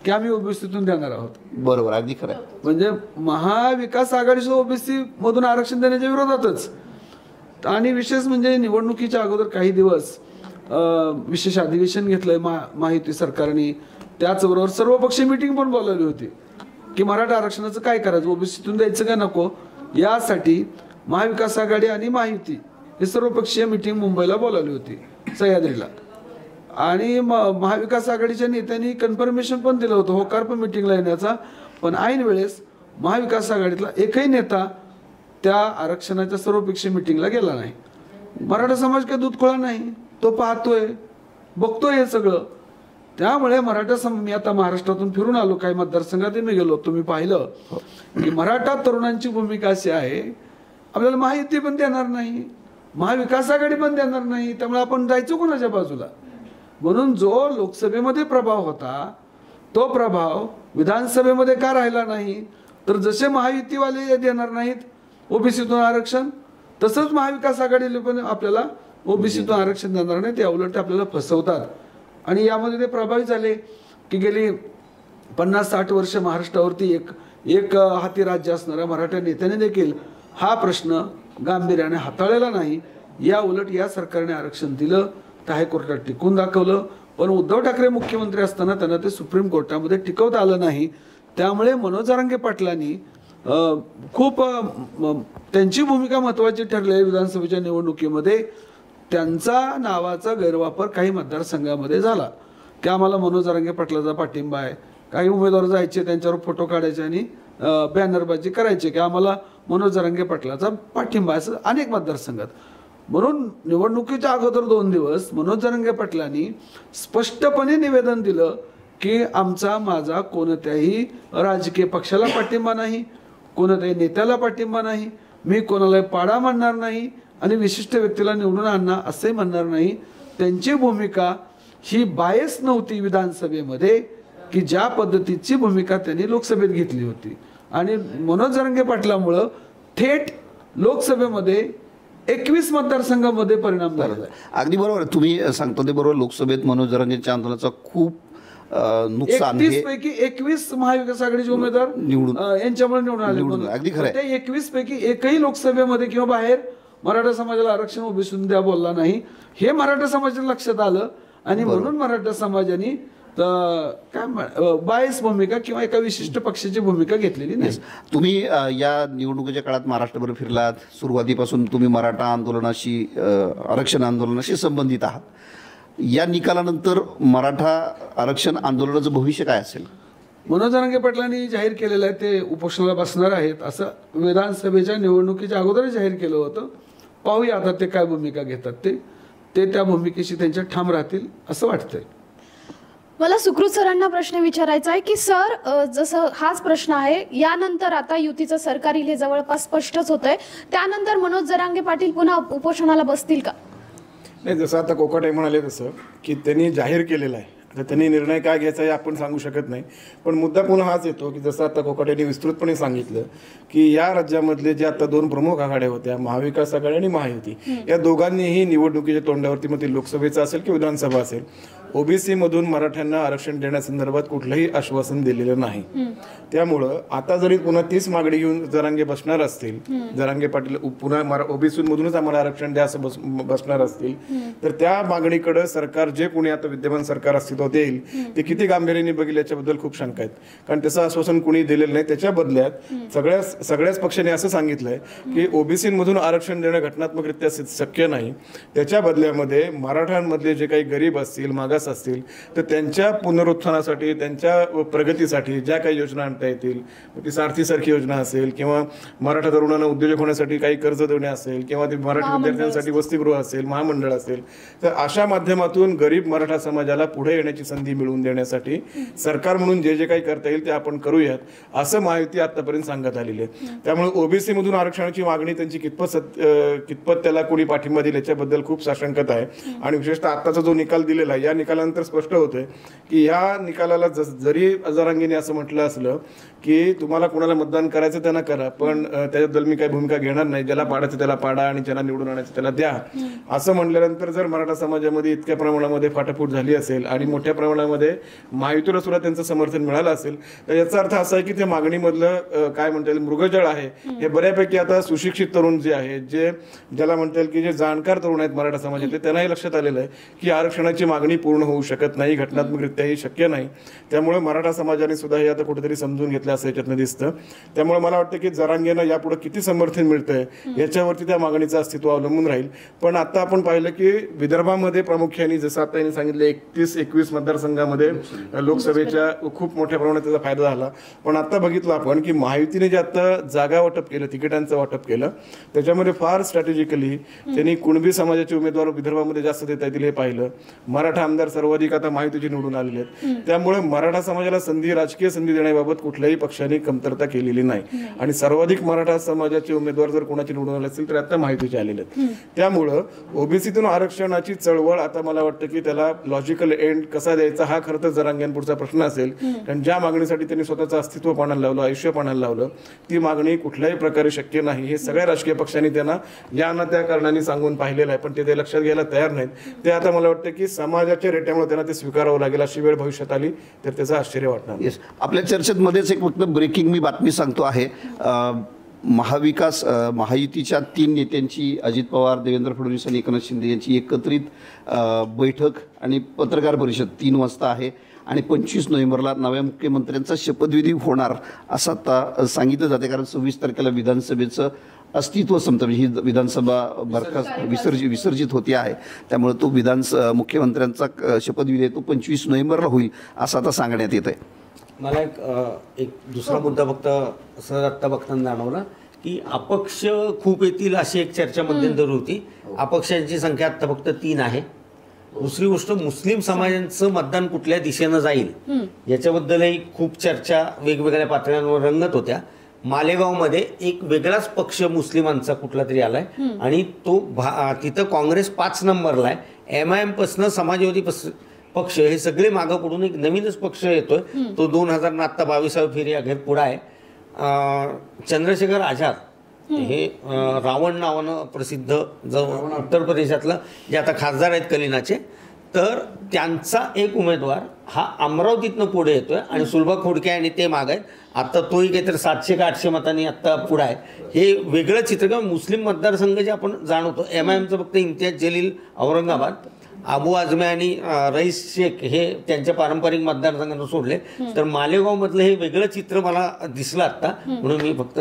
S6: की आम्ही ओबीसीतून देणार आहोत.
S3: बरोबर, अगदी खरं.
S6: म्हणजे महाविकास आघाडीचं ओबीसी मधून आरक्षण देण्याच्या विरोधातच. आणि विशेष म्हणजे निवडणुकीच्या अगोदर काही दिवस विशेष अधिवेशन घेतलंय महायुती सरकारने. त्याचबरोबर सर्वपक्षीय मीटिंग पण बोलावली होती की मराठा आरक्षणाचं काय करायचं, ओबीसीतून द्यायचं का नको, यासाठी महाविकास आघाडी आणि महायुती हे सर्वपक्षीय मीटिंग मुंबईला बोलावली होती सह्याद्रीला. आणि महाविकास आघाडीच्या नेत्यांनी कन्फर्मेशन पण दिलं होतं, होकार पण मीटिंगला येण्याचा. पण ऐन वेळेस महाविकास आघाडीतला एकही नेता त्या आरक्षणाच्या सर्वपक्षीय मीटिंगला गेला नाही. मराठा समाज काही दूधखोळा नाही, तो पाहतोय, बघतोय हे सगळं. त्यामुळे मी आता महाराष्ट्रातून फिरून आलो, काही मतदारसंघातही मी गेलो, तुम्ही पाहिलं की मराठा तरुणांची भूमिका अशी आहे, आपल्याला महायुती पण देणार नाही, महाविकास आघाडी पण देणार नाही, त्यामुळे आपण जायचो कोणाच्या बाजूला. म्हणून जो लोकसभेमध्ये प्रभाव होता तो प्रभाव विधानसभेमध्ये का राहिला नाही, तर जसे महायुतीवाले देणार नाहीत ओबीसीतून आरक्षण, तसंच महाविकास आघाडीला पण आपल्याला ओबीसीतून आरक्षण देणार नाही. ते उलट आपल्याला फसवतात. आणि यामध्ये ते प्रभावी झाले की गेली 50-60 वर्ष महाराष्ट्रावरती एक हाती राज्य असणाऱ्या मराठा नेत्याने देखील हा प्रश्न गांभीर्याने हाताळलेला नाही. या उलट या सरकारने आरक्षण दिलं, तर हायकोर्टात टिकून दाखवलं. पण उद्धव ठाकरे मुख्यमंत्री असताना त्यांना ते सुप्रीम कोर्टामध्ये टिकवता आलं नाही. त्यामुळे मनोज जरांगे पाटलांनी खूप त्यांची भूमिका महत्त्वाची ठरली आहे विधानसभेच्या निवडणुकीमध्ये. त्यांचा नावाचा गैरवापर काही मतदारसंघामध्ये झाला की आम्हाला मनोज जरांगे पाटलाचा पाठिंबा आहे. काही उमेदवार जायचे, त्यांच्यावर फोटो काढायचे आणि बॅनरबाजी करायचे की आम्हाला मनोज जरांगे पाटलाचा पाठिंबा आहे, असं अनेक मतदारसंघात. म्हणून निवडणुकीच्या अगोदर 2 दिवस मनोज जरांगे पाटलांनी स्पष्टपणे निवेदन दिलं की माझा कोणत्याही राजकीय पक्षाला पाठिंबा नाही, कोणत्याही नेत्याला पाठिंबा नाही, मी कोणाला पाडा मानणार नाही आणि विशिष्ट व्यक्तीला निवडून आणणार असंही म्हणणार नाही. त्यांची भूमिका ही बायस नव्हती विधानसभेमध्ये की ज्या पद्धतीची भूमिका त्यांनी लोकसभेत घेतली होती. आणि मनोज जरांगे पाटलामुळं थेट लोकसभेमध्ये 21 मतदारसंघामध्ये परिणाम झाला.
S3: अगदी बरोबर, तुम्ही सांगतो ते बरोबर. लोकसभेत मनोज जरांगेच्या आंदोलनाचा खूप नुकसान
S6: 31 पैकी 21 महाविकास आघाडीचे उमेदवार यांच्यामुळे निवडून आले.
S3: अगदी खरं.
S6: त्या 21 पैकी एकही लोकसभेमध्ये किंवा बाहेर मराठा समाजाला आरक्षण ओबीसीतून द्या बोलला नाही. हे मराठा समाजाच्या लक्षात आलं आणि म्हणून मराठा समाजाने बायस भूमिका किंवा एका विशिष्ट पक्षाची भूमिका घेतलेली नाही.
S3: तुम्ही या निवडणुकीच्या काळात महाराष्ट्रभर फिरलात. सुरुवातीपासून तुम्ही मराठा आंदोलनाशी आरक्षण आंदोलनाशी संबंधित आहात. या निकालानंतर मराठा आरक्षण आंदोलनाचं भविष्य काय असेल?
S6: मनोज जरांगे पाटलांनी जाहीर केलेलं आहे ते उपोषणाला बसणार आहेत असं विधानसभेच्या निवडणुकीच्या अगोदरच जाहीर केलं होतं. पाहूया आता ते काय भूमिका घेतात. ते त्या भूमिकेशी त्यांच्या ठाम राहतील असं वाटतंय.
S1: मला सुकृत सरांना प्रश्न विचारायचा आहे की सर, जसं हाच प्रश्न आहे, यानंतर आता युतीचं सरकार येईल हे जवळपास स्पष्टच होतंय, त्यानंतर मनोज जरांगे पाटील पुन्हा उपोषणाला बसतील का?
S2: नाही, जसं आता कोकाटे म्हणाले तसं की त्यांनी जाहीर केलेलं आहे, तर त्यांनी निर्णय काय घ्यायचा हे आपण सांगू शकत नाही. पण मुद्दा पुन्हा हाच येतो की जसं आता कोकाटेंनी विस्तृतपणे सांगितलं की या राज्यामधले जे आता 2 प्रमुख आघाड्या होत्या, महाविकास आघाडी आणि महायुती, या दोघांनीही निवडणुकीच्या तोंडावरती मग ते लोकसभेचं असेल किंवा विधानसभा असेल, ओबीसी मधून मराठ्यांना आरक्षण देण्यासंदर्भात कुठलंही आश्वासन दिलेलं नाही. त्यामुळं आता जरी पुन्हा तीच मागणी घेऊन जरांगे बसणार असतील, जरांगे पाटील पुन्हा ओबीसी मधूनच आम्हाला आरक्षण द्या असं बसणार असतील, तर त्या मागणीकडे सरकार जे कोणी आता विद्यमान सरकार अस्तित्वात येईल ते किती गांभीर्याने बघेल याच्याबद्दल खूप शंका आहेत. कारण त्याचं आश्वासन कोणी दिलेलं नाही. त्याच्या बदल्यात सगळ्याच पक्षांनी असं सांगितलंय की ओबीसी मधून आरक्षण देणं घटनात्मकरित्या शक्य नाही. त्याच्या बदल्यामध्ये मराठ्यांमधले जे काही गरीब असतील, मागास असतील, तर त्यांच्या पुनरुत्थानासाठी, त्यांच्या प्रगतीसाठी ज्या काही योजना आणता येतील, ती सारथीसारखी योजना असेल किंवा मराठा तरुणांना उद्योजक होण्यासाठी काही कर्ज देणे असेल किंवा ते मराठी विद्यार्थ्यांसाठी वसतिगृह असेल, महामंडळ असेल, तर अशा माध्यमातून गरीब मराठा समाजाला पुढे येण्याची संधी मिळवून देण्यासाठी सरकार म्हणून जे जे काही करता येईल ते आपण करूयात असं महायुती आतापर्यंत सांगत आलेली आहे. त्यामुळे ओबीसी मधून आरक्षणाची मागणी त्यांची कितपत त्याला कोणी पाठिंबा दिला याच्याबद्दल खूप साशंकता आहे. आणि विशेषतः आत्ताचा जो निकाल दिलेला आहे, या निकालानंतर स्पष्ट होतंय की या निकालाला जरी जरांगेने असं म्हटलं असलं की तुम्हाला कोणाला मतदान करायचं त्यांना करा, पण त्याच्याबद्दल मी काही भूमिका घेणार नाही, ज्याला पाडायचं त्याला पाडा आणि ज्यांना निवडून आणायचं त्याला द्या, असं म्हटल्यानंतर जर मराठा समाजामध्ये इतक्या प्रमाणामध्ये फाटाफूट झाली असेल आणि मोठ्या प्रमाणामध्ये महायुतीला सुद्धा त्यांचं समर्थन मिळालं असेल, तर याचा अर्थ असा आहे की त्या मागणीमधलं काय म्हणता येईल मृगजळ आहे हे बऱ्यापैकी आता सुशिक्षित तरुण जे आहेत, ज्याला म्हणता येईल की जे जाणकार तरुण आहेत मराठा समाजातले, त्यांनाही लक्षात आलेलं आहे की आरक्षणाची मागणी पूर्ण होऊ शकत नाही, घटनात्मकरित्याही शक्य नाही. त्यामुळे मराठा समाजाने सुद्धा हे आता कुठेतरी समजून घेतलं असं याच्यातनं दिसतं. त्यामुळे मला वाटतं की जरांगेंना यापुढे किती समर्थन मिळतंय याच्यावरती त्या मागणीचं अस्तित्व अवलंबून राहील. पण आता आपण पाहिलं की विदर्भामध्ये प्रामुख्याने जसं आता यांनी सांगितलं 31-21 मतदारसंघामध्ये लोकसभेच्या खूप मोठ्या प्रमाणात त्याचा फायदा झाला. पण आता बघितलं आपण की महायुतीने जे आता जागा वाटप केलं, तिकिटांचं वाटप केलं, त्याच्यामध्ये फार स्ट्रॅटेजिकली त्यांनी कुणबी समाजाचे उमेदवार विदर्भामध्ये जास्त देता येतील हे पाहिलं. मराठा आमदार सर्वाधिक आता महायुतीचे निवडून आलेले आहेत. त्यामुळे मराठा समाजाला राजकीय संधी देण्याबाबत कुठल्याही पक्षाने कमतरता केलेली नाही. आणि सर्वाधिक मराठा समाजाचे उमेदवार जर कोणाचे निवडून आले असतील तर आता महायुतीचे आलेले आहेत. त्यामुळं ओबीसीतून आरक्षणाची चळवळ आता मला वाटतं की त्याला लॉजिकल एंड कसा द्यायचा हा खरं तर जरांगेंपुढचा प्रश्न असेल. कारण ज्या मागणीसाठी त्यांनी स्वतःचं अस्तित्व पाण्याला लावलं, आयुष्य पाण्याला लावलं, ती मागणी कुठल्याही प्रकारे शक्य नाही हे सगळ्या राजकीय पक्षांनी त्यांना या ना त्या कारणाने सांगून पाहिलेलं आहे. पण ते लक्षात घ्यायला तयार नाहीत. ते आता मला वाटतं की समाजाच्या रेट्यामुळे त्यांना ते स्वीकारावं लागेल. अशी वेळ भविष्यात आली तर त्याचं आश्चर्य वाटणार.
S3: येस, आपल्या चर्चेत मध्येच एक फक्त ब्रेकिंग मी बातमी सांगतो आहे. महायुतीच्या 3 नेत्यांची, अजित पवार, देवेंद्र फडणवीस आणि एकनाथ शिंदे यांची एकत्रित बैठक आणि पत्रकार परिषद 3 वाजता आहे आणि 25 नोव्हेंबरला नव्या मुख्यमंत्र्यांचा शपथविधी होणार असं आता सांगितलं जाते. कारण 26 तारखेला विधानसभेचं अस्तित्व संपतं, ही विधानसभा विसर्जित होते आहे. त्यामुळे तो मुख्यमंत्र्यांचा शपथविधी तो 25 नोव्हेंबरला होईल असं आता सांगण्यात येत आहे.
S4: मला एक दुसरा मुद्दा फक्त सहज आत्ता बघताना जाणवला की अपक्ष खूप येतील अशी एक चर्चा मध्यंतरी होती. अपक्षांची संख्या आत्ता फक्त 3 आहे. दुसरी गोष्ट, मुस्लिम समाजांचं मतदान कुठल्या दिशेनं जाईल याच्याबद्दलही खूप चर्चा वेगवेगळ्या पातळ्यांवर रंगत होत्या. मालेगावमध्ये एक वेगळाच पक्ष मुस्लिमांचा कुठला तरी आलाय आणि तो तिथं काँग्रेस 5 नंबरला आहे. MIM पासून समाजवादी पक्ष हे सगळे मागं पडून एक नवीनच पक्ष येतोय. तो 2000 आत्ता 22व्या फेरी अखेर पुढे आहे. चंद्रशेखर आझाद हे रावण नावानं प्रसिद्ध उत्तर प्रदेशातलं जे आता खासदार आहेत कलिनाचे, तर त्यांचा एक उमेदवार हा अमरावतीतनं पुढे येतोय आणि सुलभा खोडके आणि ते माग आहेत. आता तोही काहीतरी 700 का 800 मतांनी आता पुढे आहे. हे वेगळं चित्र किंवा मुस्लिम मतदारसंघ जे आपण जाणवतो, MIMचं फक्त इम्तियाज जलील औरंगाबाद, अबू आझमी आणि रईस शेख हे त्यांच्या पारंपरिक मतदारसंघातून सोडले, तर मालेगाव मधलं हे वेगळं चित्र मला दिसलं आता. म्हणून मी फक्त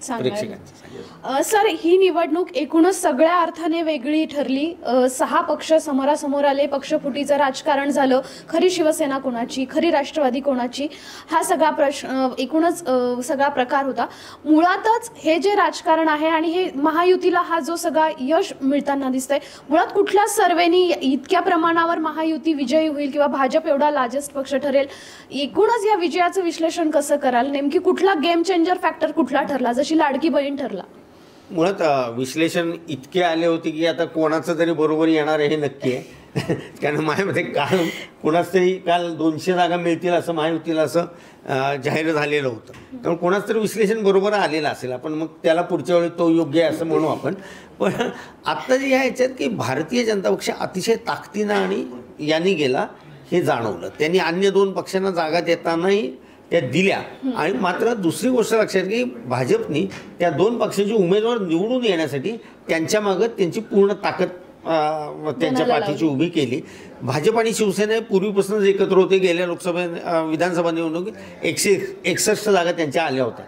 S4: प्रेक्षकांचं सांगायचं.
S1: सर, ही निवडणूक एकूणच सगळ्या अर्थाने वेगळी ठरली. 6 पक्ष समोरासमोर आले, पक्षफुटीचं राजकारण झालं. खरी शिवसेना कोणाची, खरी राष्ट्रवादी कोणाची, हा सगळा प्रश्न एकूणच सगळा प्रकार होता. मुळातच हे जे राजकारण आहे आणि हे महायुतीला हा जो सगळा यश मिळताना दिसतंय, मुळात कुठल्या सर्वेनी इतक्या प्रमाणावर महायुती विजयी होईल किंवा भाजप एवढा लार्जेस्ट पक्ष ठरेल, एकूणच या विजयाचं विश्लेषण कसं कराल? नेमकी कुठला गेम चेंजर फॅक्टर कुठला ठरला, जशी लाडकी बहीण ठरला?
S4: मुळात विश्लेषण इतके आले होते की आता कोणाचं तरी बरोबर येणार आहे हे नक्की आहे. कारण माझ्यामध्ये काल कोणाच तरी काल 200 जागा मिळतील असं महायुतीला असं जाहीर झालेलं होतं. त्यामुळे कोणाच तरी विश्लेषण बरोबर आलेलं असेल, आपण मग त्याला पुढच्या वेळी तो योग्य आहे असं म्हणू आपण. पण आत्ता जे ह्याच्यात की भारतीय जनता पक्ष अतिशय ताकदीनं आणि यांनी गेला हे जाणवलं. त्यांनी अन्य 2 पक्षांना जागा देतानाही त्या दिल्या. आणि मात्र दुसरी गोष्ट लक्षात की भाजपनी त्या 2 पक्षांचे उमेदवार निवडून येण्यासाठी त्यांच्या मागं त्यांची पूर्ण ताकद त्यांच्या पाठीची उभी केली. भाजप आणि शिवसेना पूर्वीपासूनच एकत्र होते. गेल्या विधानसभा निवडणुकीत 161 जागा त्यांच्या आल्या होत्या.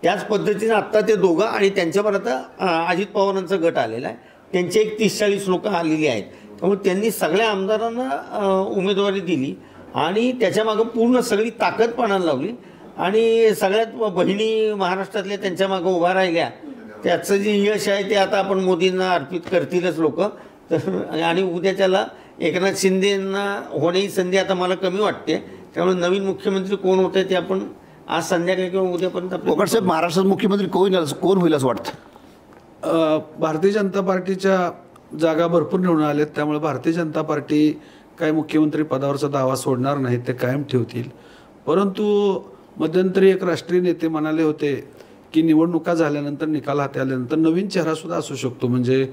S4: त्याच पद्धतीने आत्ता ते दोघं आणि त्यांच्यावर आता अजित पवारांचा गट आलेला आहे. त्यांचे 30-40 लोक आलेली आहेत. त्यामुळे त्यांनी सगळ्या आमदारांना उमेदवारी दिली आणि त्याच्यामागं पूर्ण सगळी ताकद पणाला लावली. आणि सगळ्यात बहिणी महाराष्ट्रातल्या त्यांच्या मागं उभा राहिल्या. त्याचं जे यश आहे ते आता आपण मोदींना अर्पित करतीलच लोक. तर आणि उद्याच्याला एकनाथ शिंदेंना होण्याची संधी आता मला कमी वाटते. त्यामुळे नवीन मुख्यमंत्री कोण होते ते आपण आज संध्याकाळी किंवा उद्यापर्यंत
S3: कोकण साहेब, महाराष्ट्रात मुख्यमंत्री कोण होईल असं वाटतं?
S6: भारतीय जनता पार्टीच्या जागा भरपूर निवडून आल्यात. त्यामुळे भारतीय जनता पार्टी काय मुख्यमंत्री पदावरचा दावा सोडणार नाही, ते कायम ठेवतील. परंतु मध्यंतरी एक राष्ट्रीय नेते म्हणाले होते की निवडणुका झाल्यानंतर, निकाल हाती आल्यानंतर नवीन चेहरासुद्धा असू शकतो. म्हणजे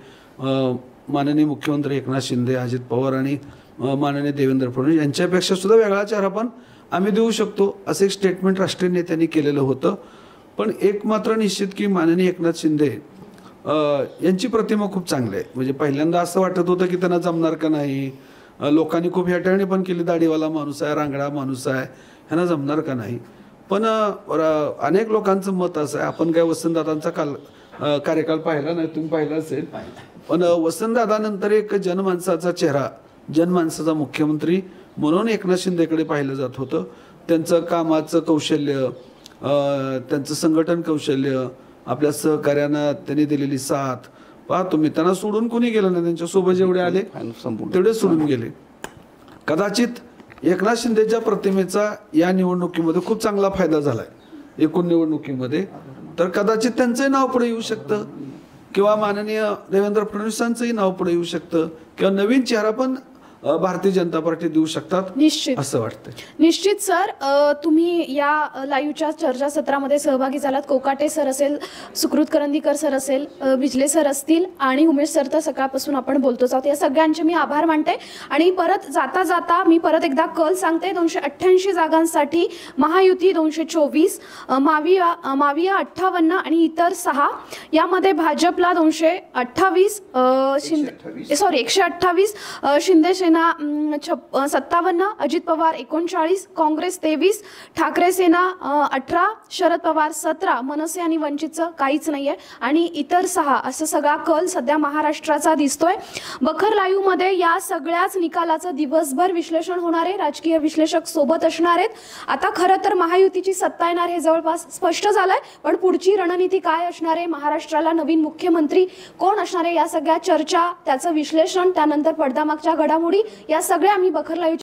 S6: माननीय मुख्यमंत्री एकनाथ शिंदे, अजित पवार आणि माननीय देवेंद्र फडणवीस यांच्यापेक्षा सुद्धा वेगळा चेहरा पण आम्ही देऊ शकतो, असं एक स्टेटमेंट राष्ट्रीय नेत्यांनी केलेलं होतं. पण एक मात्र निश्चित की माननीय एकनाथ शिंदे यांची प्रतिमा खूप चांगली आहे. म्हणजे पहिल्यांदा असं वाटत होतं की त्यांना जमणार का नाही. लोकांनी खूप हेटाळणी पण केली, दाढीवाला माणूस आहे, रांगडा माणूस आहे, ह्यांना जमणार का नाही. पण अनेक लोकांचं मत असं आहे, आपण काय वसंतदादांचा कार्यकाल पाहिला नाही, तुम्ही पाहिला असेल, पण वसंतदादानंतर एक जनमानसाचा चेहरा, जनमानसाचा मुख्यमंत्री म्हणून एकनाथ शिंदेकडे पाहिलं जात होतं. त्यांचं कामाचं कौशल्य, त्यांचं संघटन कौशल्य, आपल्या सहकार्यांना त्यांनी दिलेली साथ पहा तुम्ही. त्यांना सोडून कोणी गेलं नाही, त्यांच्यासोबत जेवढे आले तेवढे सोडून गेले. कदाचित एकनाथ शिंदेच्या प्रतिमेचा या निवडणुकीमध्ये खूप चांगला फायदा झालाय एकूण निवडणुकीमध्ये. तर कदाचित त्यांचंही नाव पुढे येऊ शकतं किंवा माननीय देवेंद्र फडणवीसांचंही नाव पुढे येऊ शकतं किंवा नवीन चेहरा पण भारतीय जनता पार्टी देऊ शकतात,
S1: निश्चित
S6: असं वाटतं.
S1: निश्चित सर, तुम्ही या लाईव्हच्या चर्चासत्रामध्ये सहभागी झालात. कोकाटे सर असेल, सुकृत करंदीकर सर असेल, बिजले सर असतील आणि उमेश सर तर सकाळपासून आपण बोलतोच आहोत. या सगळ्यांचे मी आभार मानते. आणि परत जाता जाता मी परत एकदा कल सांगते. 288 जागांसाठी महायुती 224, माविया 58 आणि इतर 6. यामध्ये भाजपला 228, 128, शिंदे सेना 57, अजित पवार 39, काँग्रेस 23, ठाकरे सेना 18, शरद पवार 17, मनसे आणि वंचितचं काहीच नाहीये आणि इतर 6 असं सगळा कल सध्या महाराष्ट्राचा दिसतोय. बखर लाईव्ह मध्ये या सगळ्याच निकालाचं दिवसभर विश्लेषण होणार आहे. राजकीय विश्लेषक सोबत असणार आहेत. आता खरं तर महायुतीची सत्ता येणार हे जवळपास स्पष्ट झालंय, पण पुढची रणनीती काय असणार आहे, महाराष्ट्राला नवीन मुख्यमंत्री कोण असणार आहे, या सगळ्या चर्चा, त्याचं विश्लेषण, त्यानंतर पडद्यामागच्या घडामोडी, या सगळ्या आम्ही बखर लाईव्ह